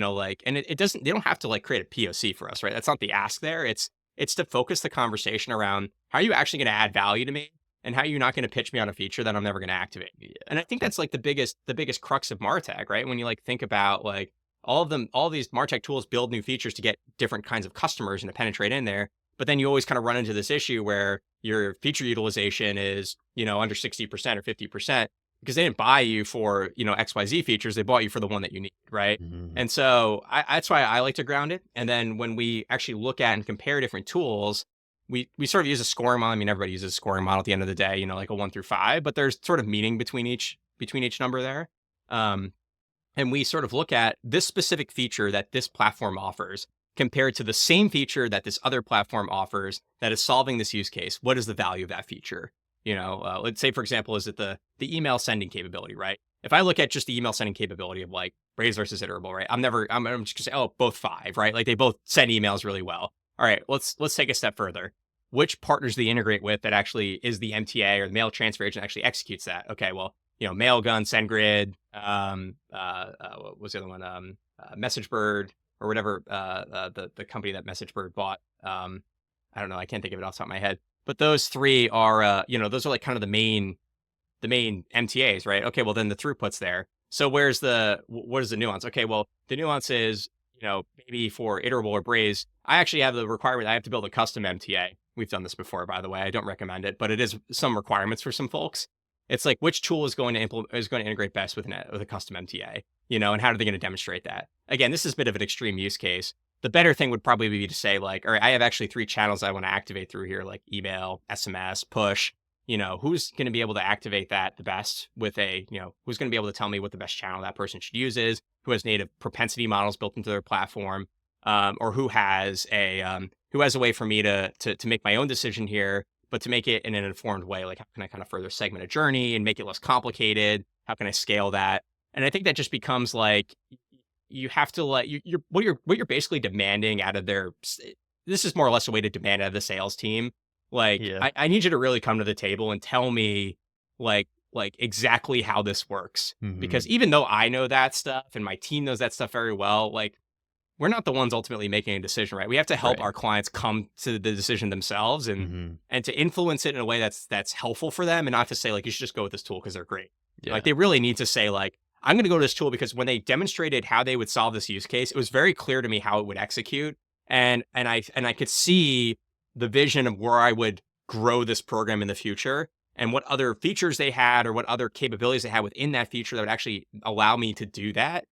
And it doesn't, they don't have to like create a POC for us, right? That's not the ask there. It's to focus the conversation around how are you actually going to add value to me, and how are you not going to pitch me on a feature that I'm never going to activate. Yeah. And I think that's like the biggest crux of Martech, right? When you like think about like all these Martech tools build new features to get different kinds of customers and to penetrate in there. But then you always kind of run into this issue where your feature utilization is, under 60% or 50%, because they didn't buy you for, XYZ features. They bought you for the one that you need, right? Hmm. And so that's why I like to ground it. And then when we actually look at and compare different tools, we sort of use a scoring model. I mean, everybody uses a scoring model at the end of the day, like a 1 through 5, but there's sort of meaning between each number there. And we sort of look at this specific feature that this platform offers compared to the same feature that this other platform offers that is solving this use case. What is the value of that feature? Let's say, for example, is it the email sending capability, right? If I look at just the email sending capability of like Braze versus Iterable, right? I'm just gonna say, oh, both 5, right? Like they both send emails really well. All right, let's take a step further. Which partners do they integrate with that actually is the MTA or the mail transfer agent actually executes that? Okay, well, Mailgun, SendGrid, what was the other one? MessageBird or whatever, the company that MessageBird bought. I don't know. I can't think of it off the top of my head. But those 3 are, those are like kind of the main MTAs, right? Okay, well then the throughput's there. So what is the nuance? Okay, well the nuance is, maybe for Iterable or Braze, I actually have the requirement I have to build a custom MTA. We've done this before, by the way. I don't recommend it, but it is some requirements for some folks. It's like which tool is going to integrate best with a custom MTA, and how are they going to demonstrate that? Again, this is a bit of an extreme use case. The better thing would probably be to say like, all right, I have actually 3 channels I want to activate through here, like email, SMS, push. Who's going to be able to activate that the best with who's going to be able to tell me what the best channel that person should use is, who has native propensity models built into their platform, or who has a way for me to make my own decision here, but to make it in an informed way. Like, how can I kind of further segment a journey and make it less complicated? How can I scale that? And I think that just becomes like, you have to like what you're basically demanding out of this is more or less a way to demand out of the sales team. Like, Yeah. I need you to really come to the table and tell me like exactly how this works. Hmm. Because even though I know that stuff and my team knows that stuff very well, like we're not the ones ultimately making a decision, right? We have to help Right. our clients come to the decision themselves Hmm. and to influence it in a way that's helpful for them, and not to say like you should just go with this tool because they're great. Yeah. Like they really need to say like, I'm going to go to this tool because when they demonstrated how they would solve this use case, it was very clear to me how it would execute, and I could see the vision of where I would grow this program in the future and what other features they had or what other capabilities they had within that feature that would actually allow me to do that.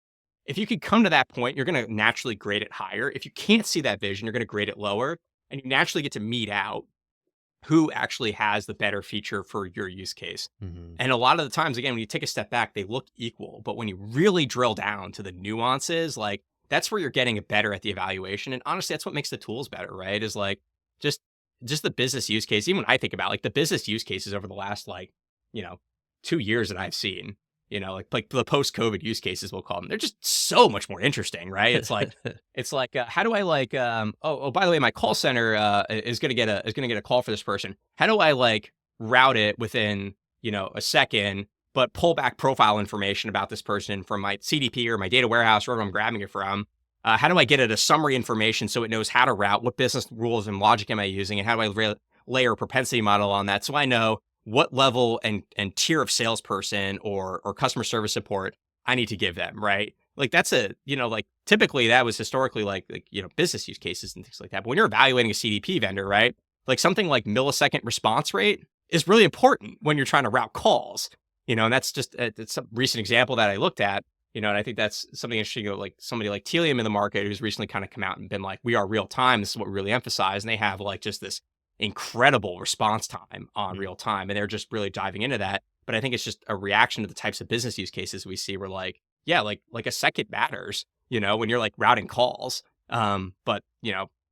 if you could come to that point, you're going to naturally grade it higher. If you can't see that vision, you're going to grade it lower, and you naturally get to meet out who actually has the better feature for your use case. Hmm. And a lot of the times, again, when you take a step back, they look equal. But when you really drill down to the nuances, like that's where you're getting better at the evaluation. And honestly, that's what makes the tools better, right? Is like just just the business use case. Even when I think about like the business use cases over the last like, you know, 2 years that I've seen, like the post-COVID use cases, we'll call them. They're just so much more interesting, right? It's like how do I like by the way, my call center is gonna get a call for this person. How do I like route it within a second, but pull back profile information about this person from my CDP or my data warehouse, wherever I'm grabbing it from? How do I get it a summary information so it knows how to route? What business rules and logic am I using, and how do I layer a propensity model on that so I know what level and tier of salesperson or customer service support I need to give them, right? Like that's like typically that was historically like business use cases and things like that. But when you're evaluating a CDP vendor, right? Like something like millisecond response rate is really important when you're trying to route calls, and that's just it's a recent example that I looked at, and I think that's something interesting. Like somebody like Telium in the market who's recently kind of come out and been like, we are real time. This is what we really emphasize. And they have like just this incredible response time on real time. And they're just really diving into that. But I think it's just a reaction to the types of business use cases we see where like, yeah, like a second matters, when you're like routing calls. But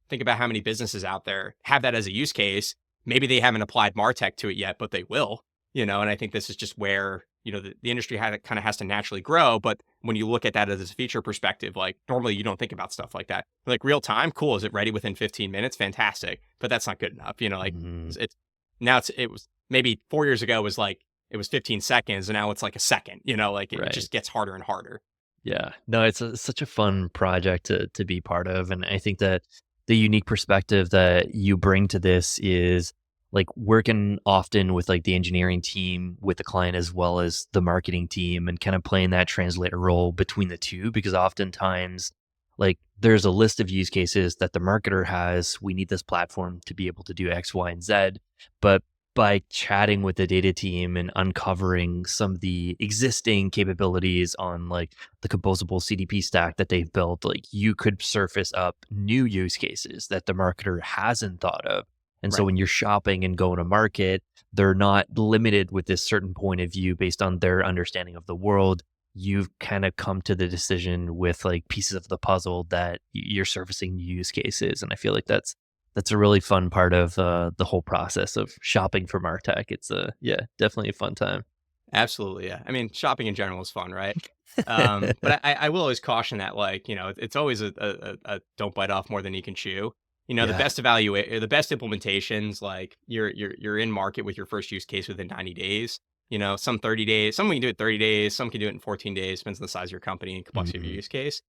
think about how many businesses out there have that as a use case. Maybe they haven't applied Martech to it yet, but they will, and I think this is just where, the industry kind of has to naturally grow. But when you look at that as a feature perspective, like normally you don't think about stuff like that. Like real time, cool. Is it ready within 15 minutes? Fantastic. But that's not good enough. Like Hmm. it was maybe 4 years ago was like, it was 15 seconds and now it's like a second, like it Right. just gets harder and harder. Yeah. No, it's such a fun project to be part of. And I think that the unique perspective that you bring to this is like working often with like the engineering team with the client as well as the marketing team and kind of playing that translator role between the two, because oftentimes like there's a list of use cases that the marketer has. We need this platform to be able to do X, Y, and Z. But by chatting with the data team and uncovering some of the existing capabilities on like the composable CDP stack that they've built, like you could surface up new use cases that the marketer hasn't thought of. And so Right. when you're shopping and going to market, they're not limited with this certain point of view based on their understanding of the world. You've kind of come to the decision with like pieces of the puzzle that you're surfacing new use cases. And I feel like that's a really fun part of the whole process of shopping for Martech. It's yeah, definitely a fun time. Absolutely. Yeah. I mean, shopping in general is fun, right? But I will always caution that, like, it's always a don't bite off more than you can chew. The Yeah. best the best implementations, like you're in market with your first use case within 90 days. Some 30 days, some we can do it in 30 days, some can do it in 14 days, depends on the size of your company and complexity of your Hmm. use case.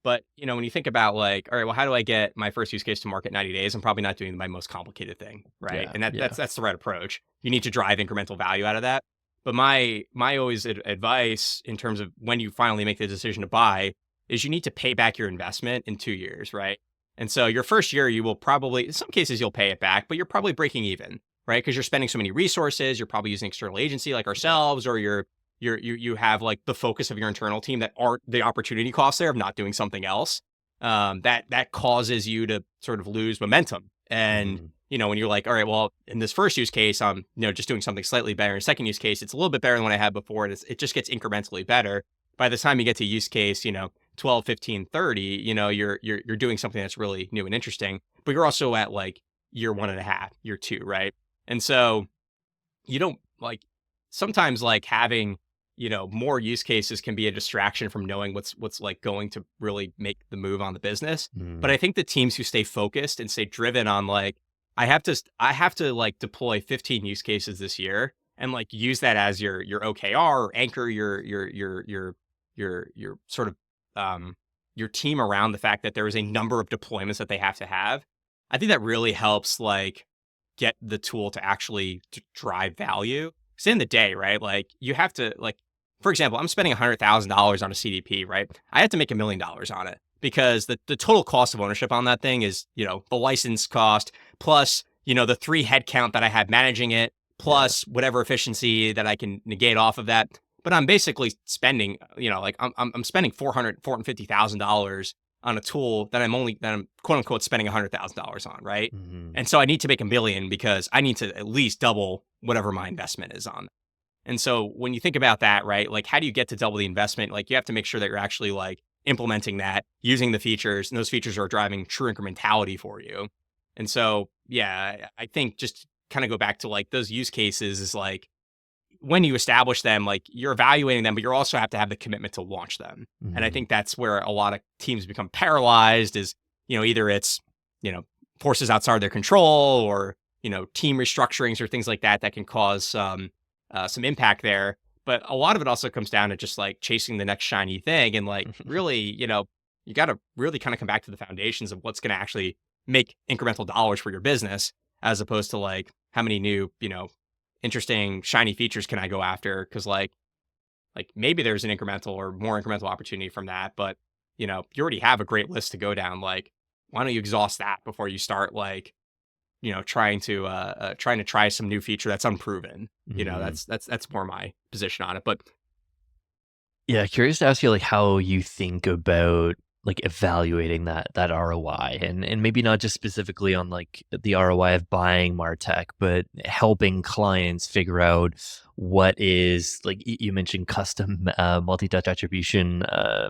But, when you think about like, all right, well, how do I get my first use case to market in 90 days? I'm probably not doing my most complicated thing, right? Yeah. And Yeah. that's the right approach. You need to drive incremental value out of that. But my always advice in terms of when you finally make the decision to buy is you need to pay back your investment in 2 years, right? And so your first year, you will probably, in some cases, you'll pay it back, but you're probably breaking even, right? Because you're spending so many resources. You're probably using external agency like ourselves, or you have like the focus of your internal team that aren't the opportunity costs there of not doing something else. That causes you to sort of lose momentum. And Hmm. when you're like, all right, well, in this first use case, I'm just doing something slightly better. In second use case, it's a little bit better than what I had before, and it just gets incrementally better. By the time you get to use case, 12, 15, 30, you're doing something that's really new and interesting. But you're also at like year 1.5, year 2, right? And so you don't like sometimes like having more use cases can be a distraction from knowing what's like going to really make the move on the business. But Hmm. I think the teams who stay focused and stay driven on like I have to like deploy 15 use cases this year and like use that as your OKR or anchor your sort of your team around the fact that there is a number of deployments that they have to have. I think that really helps like get the tool to actually drive value. Because in the day, right? Like you have to like, for example, I'm spending $100,000 on a CDP, right? I have to make $1 million on it because the total cost of ownership on that thing is, the license cost plus, the 3 headcount that I have managing it, Yeah. plus whatever efficiency that I can negate off of that. but I'm basically spending, like I'm spending $450,000 on a tool that I'm quote unquote spending $100,000 on, right? Hmm. And so I need to make a million because I need to at least double whatever my investment is on. And so when you think about that, right, like how do you get to double the investment? Like you have to make sure that you're actually like implementing that, using the features, and those features are driving true incrementality for you. And so, yeah, I think just kind of go back to like those use cases is like when you establish them, like you're evaluating them, but you also have to have the commitment to launch them. And I Hmm. think that's where a lot of teams become paralyzed is, either it's, you know, forces outside their control or, team restructurings or things like that that can cause some impact there. But a lot of it also comes down to just like chasing the next shiny thing. And like, really, you got to really kind of come back to the foundations of what's going to actually make incremental dollars for your business as opposed to like how many new, interesting shiny features can I go after? Because like maybe there's an incremental or more incremental opportunity from that, but you already have a great list to go down. Like, why don't you exhaust that before you start like trying to try some new feature that's unproven? Hmm. That's more my position on it. But Yeah, curious to ask you like how you think about like evaluating that ROI and maybe not just specifically on like the ROI of buying Martech, but helping clients figure out what is like you mentioned custom multi-touch attribution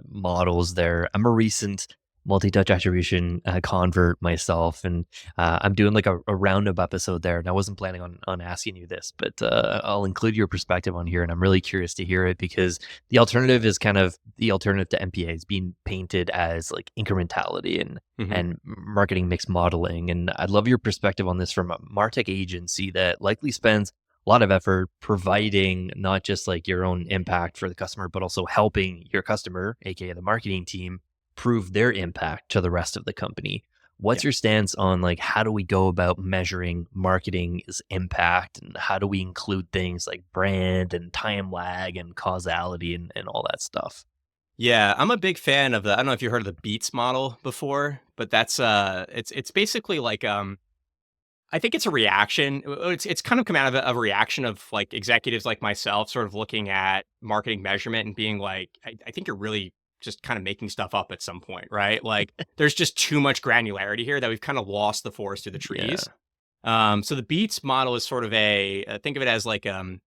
models there. I'm a recent multi-touch attribution convert myself, and I'm doing like a roundup episode there, and I wasn't planning on asking you this, but I'll include your perspective on here, and I'm really curious to hear it because the alternative is kind of the alternative to MPAs being painted as like incrementality mhm. and marketing mix modeling. And I'd love your perspective on this from a MarTech agency that likely spends a lot of effort providing not just like your own impact for the customer, but also helping your customer, aka the marketing team, prove their impact to the rest of the company. Yeah. What's your stance on like how do we go about measuring marketing's impact and how do we include things like brand and time lag and causality and all that stuff? Yeah, I'm a big fan of the I don't know if you heard of the Beats model before, but that's it's basically like I think it's a reaction. It's kind of come out of a reaction of like executives like myself, sort of looking at marketing measurement and being like, I think you're really just kind of making stuff up at some point, right? Like, there's just too much granularity here that we've kind of lost the forest through the Yeah. trees. So the Beats model is sort of think of it as like a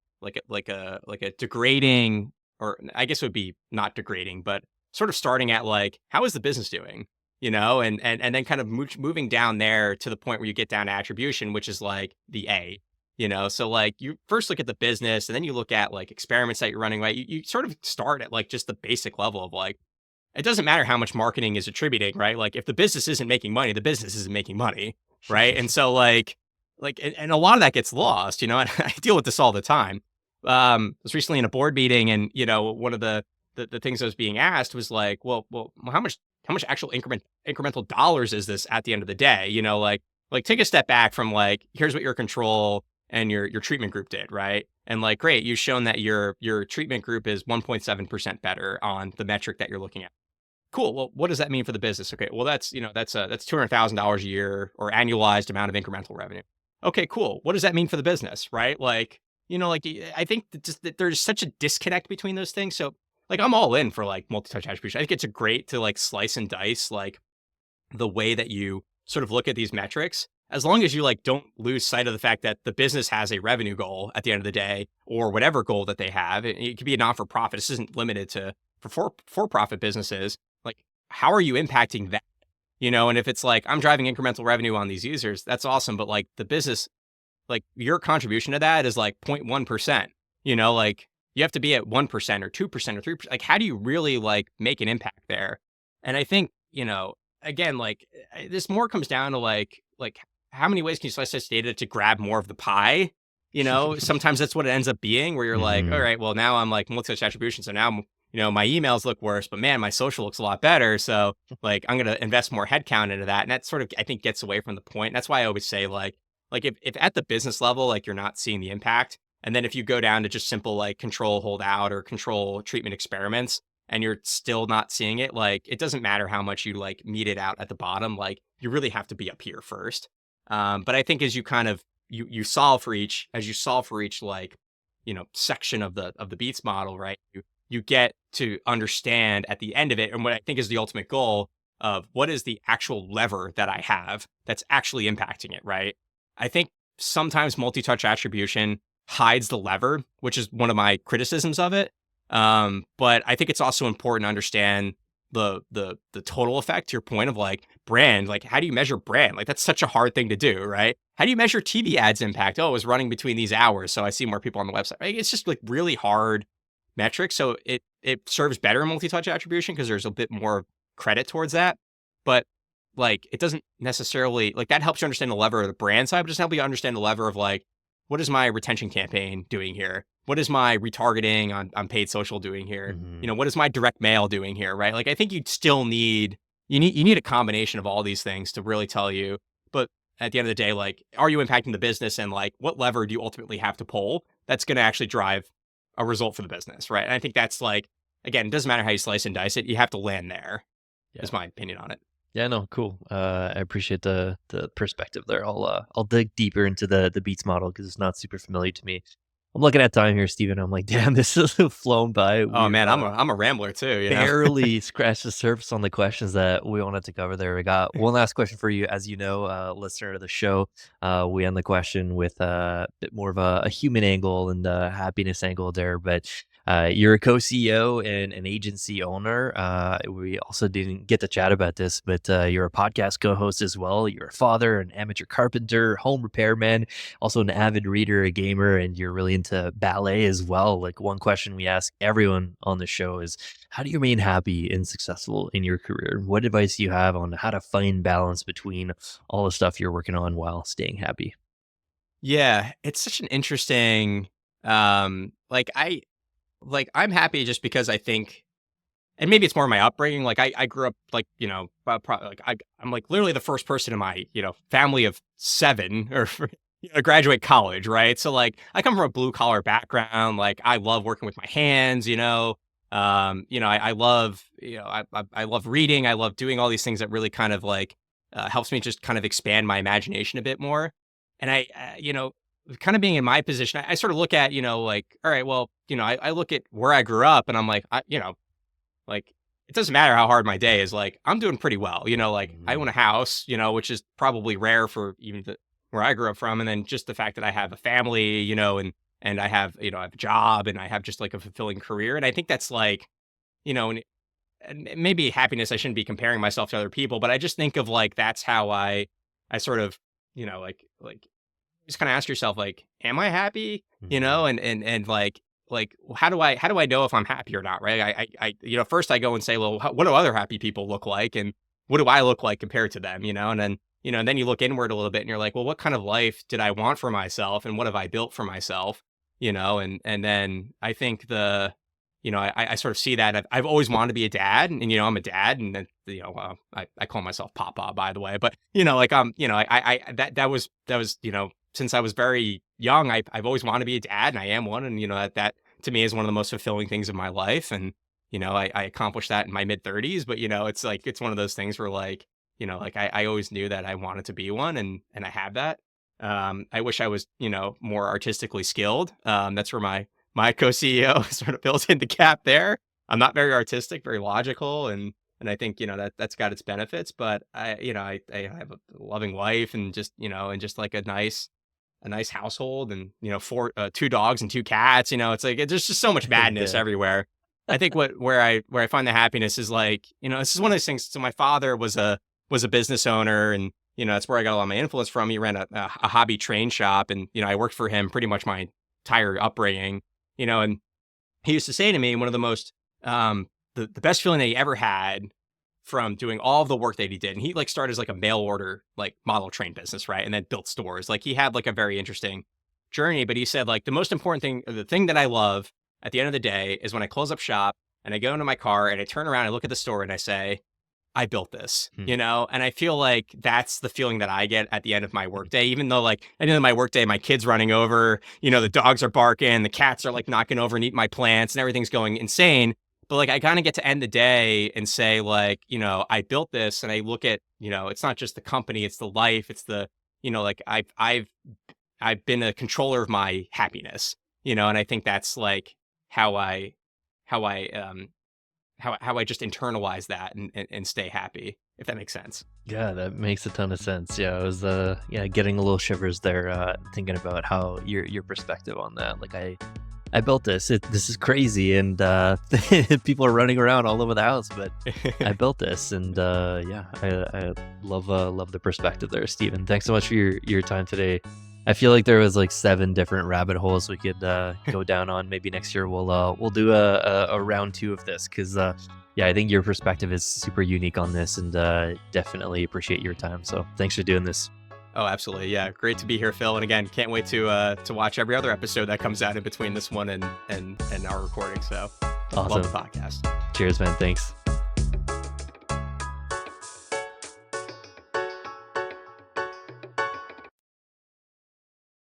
degrading, or I guess it would be not degrading, but sort of starting at like how is the business doing, and then kind of moving down there to the point where you get down to attribution, which is like the A. So like you first look at the business and then you look at like experiments that you're running, right? You sort of start at like just the basic level of like it doesn't matter how much marketing is attributing, right? Like if the business isn't making money, the business isn't making money, right? And so and a lot of that gets lost, and I deal with this all the time. I was recently in a board meeting and, one of the things I was being asked was like, well, how much actual incremental dollars is this at the end of the day? Like take a step back from like, here's what your control and your treatment group did, right? And like, great, you've shown that your treatment group is 1.7% better on the metric that you're looking at. Cool. Well, what does that mean for the business? Okay. Well, that's $200,000 a year or annualized amount of incremental revenue. Okay, cool. What does that mean for the business? Right? Like, I think that there's such a disconnect between those things. So, like, I'm all in for like multi-touch attribution. I think it's a great to like slice and dice like the way that you sort of look at these metrics, as long as you like don't lose sight of the fact that the business has a revenue goal at the end of the day or whatever goal that they have. It could be a non-for-profit. This isn't limited to for-profit businesses. Like, how are you impacting that? And if it's like I'm driving incremental revenue on these users, that's awesome. But like the business, like your contribution to that is like 0.1%. Like you have to be at 1% or 2% or 3%. Like, how do you really like make an impact there? And I think, again, like this more comes down to like how many ways can you slice this data to grab more of the pie? Sometimes that's what it ends up being, where you're like, all Hmm. right, well now I'm like multi-touch attribution, so now my emails look worse, but man, my social looks a lot better. So like I'm gonna invest more headcount into that, and that sort of I think gets away from the point. And that's why I always say like if at the business level like you're not seeing the impact, and then if you go down to just simple like control hold out or control treatment experiments and you're still not seeing it, like it doesn't matter how much you like meet it out at the bottom. Like you really have to be up here first. But I think as you kind of you solve for each, as you solve for each like section of the beats model, right? You get to understand at the end of it, and what I think is the ultimate goal of what is the actual lever that I have that's actually impacting it, right? I think sometimes multi-touch attribution hides the lever, which is one of my criticisms of it. But I think it's also important to understand the total effect, to your point of like brand. Like, how do you measure brand? Like, that's such a hard thing to do, right? How do you measure TV ads impact? Oh, it was running between these hours, so I see more people on the website. Like, it's just like really hard metrics. So it serves better in multi-touch attribution because there's a bit more credit towards that. But like, it doesn't necessarily, like, that helps you understand the lever of the brand side, but doesn't help you understand the lever of like, what is my retention campaign doing here? What is my retargeting on paid social doing here? Mhm. What is my direct mail doing here? Right. Like, I think you'd still need a combination of all these things to really tell you. But at the end of the day, like, are you impacting the business, and like, what lever do you ultimately have to pull that's going to actually drive a result for the business? Right. And I think that's like, again, it doesn't matter how you slice and dice it. You have to land there, Yeah. is my opinion on it. Yeah, no, cool. I appreciate the perspective there. I'll dig deeper into the Beats model because it's not super familiar to me. I'm looking at time here, Steven. I'm like, damn, this has flown by. Oh We've man, I'm a rambler too. barely scratched the surface on the questions that we wanted to cover there. We got one last question for you. As you know, listener of the show, we end the question with a bit more of a human angle and a happiness angle there. But you're a co-CEO and an agency owner. We also didn't get to chat about this, but you're a podcast co-host as well. You're a father, an amateur carpenter, home repairman, also an avid reader, a gamer, and you're really into ballet as well. Like, one question we ask everyone on the show is, how do you remain happy and successful in your career? What advice do you have on how to find balance between all the stuff you're working on while staying happy? Yeah, it's such an interesting, like, I'm happy just because I think, and maybe it's more my upbringing. Like, I grew up like, like I'm like literally the first person in my, family of seven or graduate college, right? So like, I come from a blue collar background. Like, I love working with my hands, I love, I love reading. I love doing all these things that really kind of like helps me just kind of expand my imagination a bit more. And kind of being in my position, I sort of look at, like, all right, well, I look at where I grew up, and I'm like, like, it doesn't matter how hard my day is. Like, I'm doing pretty well. Like, I own Mm, a house, which is probably rare for even where I grew up from. And then just the fact that I have a family, and I have, I have a job, and I have just like a fulfilling career. And I think that's like, and maybe happiness, I shouldn't be comparing myself to other people, but I just think of like, that's how I sort of, like just kind of ask yourself, like, am I happy? mhm. And like, how do I know if I'm happy or not? Right. First I go and say, well, what do other happy people look like? And what do I look like compared to them? And then you look inward a little bit, and you're like, well, what kind of life did I want for myself? And what have I built for myself? And then I think I sort of see that I've always wanted to be a dad, and I'm a dad, and then I call myself Papa, by the way, but like, that was since I was very young, I've always wanted to be a dad, and I am one, and that to me is one of the most fulfilling things of my life, and I accomplished that in my mid 30s, but it's like, it's one of those things where like, like, I always knew that I wanted to be one, and I have that. I wish I was more artistically skilled. That's where my co-CEO sort of fills in the gap there. I'm not very artistic, very logical, and I think that's got its benefits. But I have a loving wife, and just like a nice household, and two dogs and two cats. It's like, there's just so much madness Yeah. everywhere. I think where I find the happiness is like, this is one of those things. So my father was a business owner, and that's where I got a lot of my influence from. He ran a hobby train shop, and I worked for him pretty much my entire upbringing. And he used to say to me, one of the most the best feeling that he ever had from doing all of the work that he did. And he like started as like a mail order, like, model train business, right? And then built stores. Like, he had like a very interesting journey, but he said, like, the most important thing, the thing that I love at the end of the day, is when I close up shop and I go into my car and I turn around and look at the store and I say, I built this, Hmm. and I feel like that's the feeling that I get at the end of my workday, even though, like, at the end of my workday, my kid's running over, the dogs are barking, the cats are like knocking over and eating my plants, and everything's going insane. But like, I kind of get to end the day and say, like, I built this, and I look at, it's not just the company, it's the life, it's the, like, I've been a controller of my happiness. And I think that's like how I how I how I just internalize that and stay happy, if that makes sense. Yeah, that makes a ton of sense. Yeah, I was getting a little shivers there, thinking about how your perspective on that. Like I built this. This is crazy, and people are running around all over the house. But I built this, and I love the perspective there, Steven. Thanks so much for your time today. I feel like there was like 7 different rabbit holes we could go down on. Maybe next year we'll do a round 2 of this, because yeah, I think your perspective is super unique on this, and definitely appreciate your time. So thanks for doing this. Oh, absolutely. Yeah. Great to be here, Phil. And again, can't wait to watch every other episode that comes out in between this one and our recording. So Awesome. love the podcast. Cheers, man. Thanks.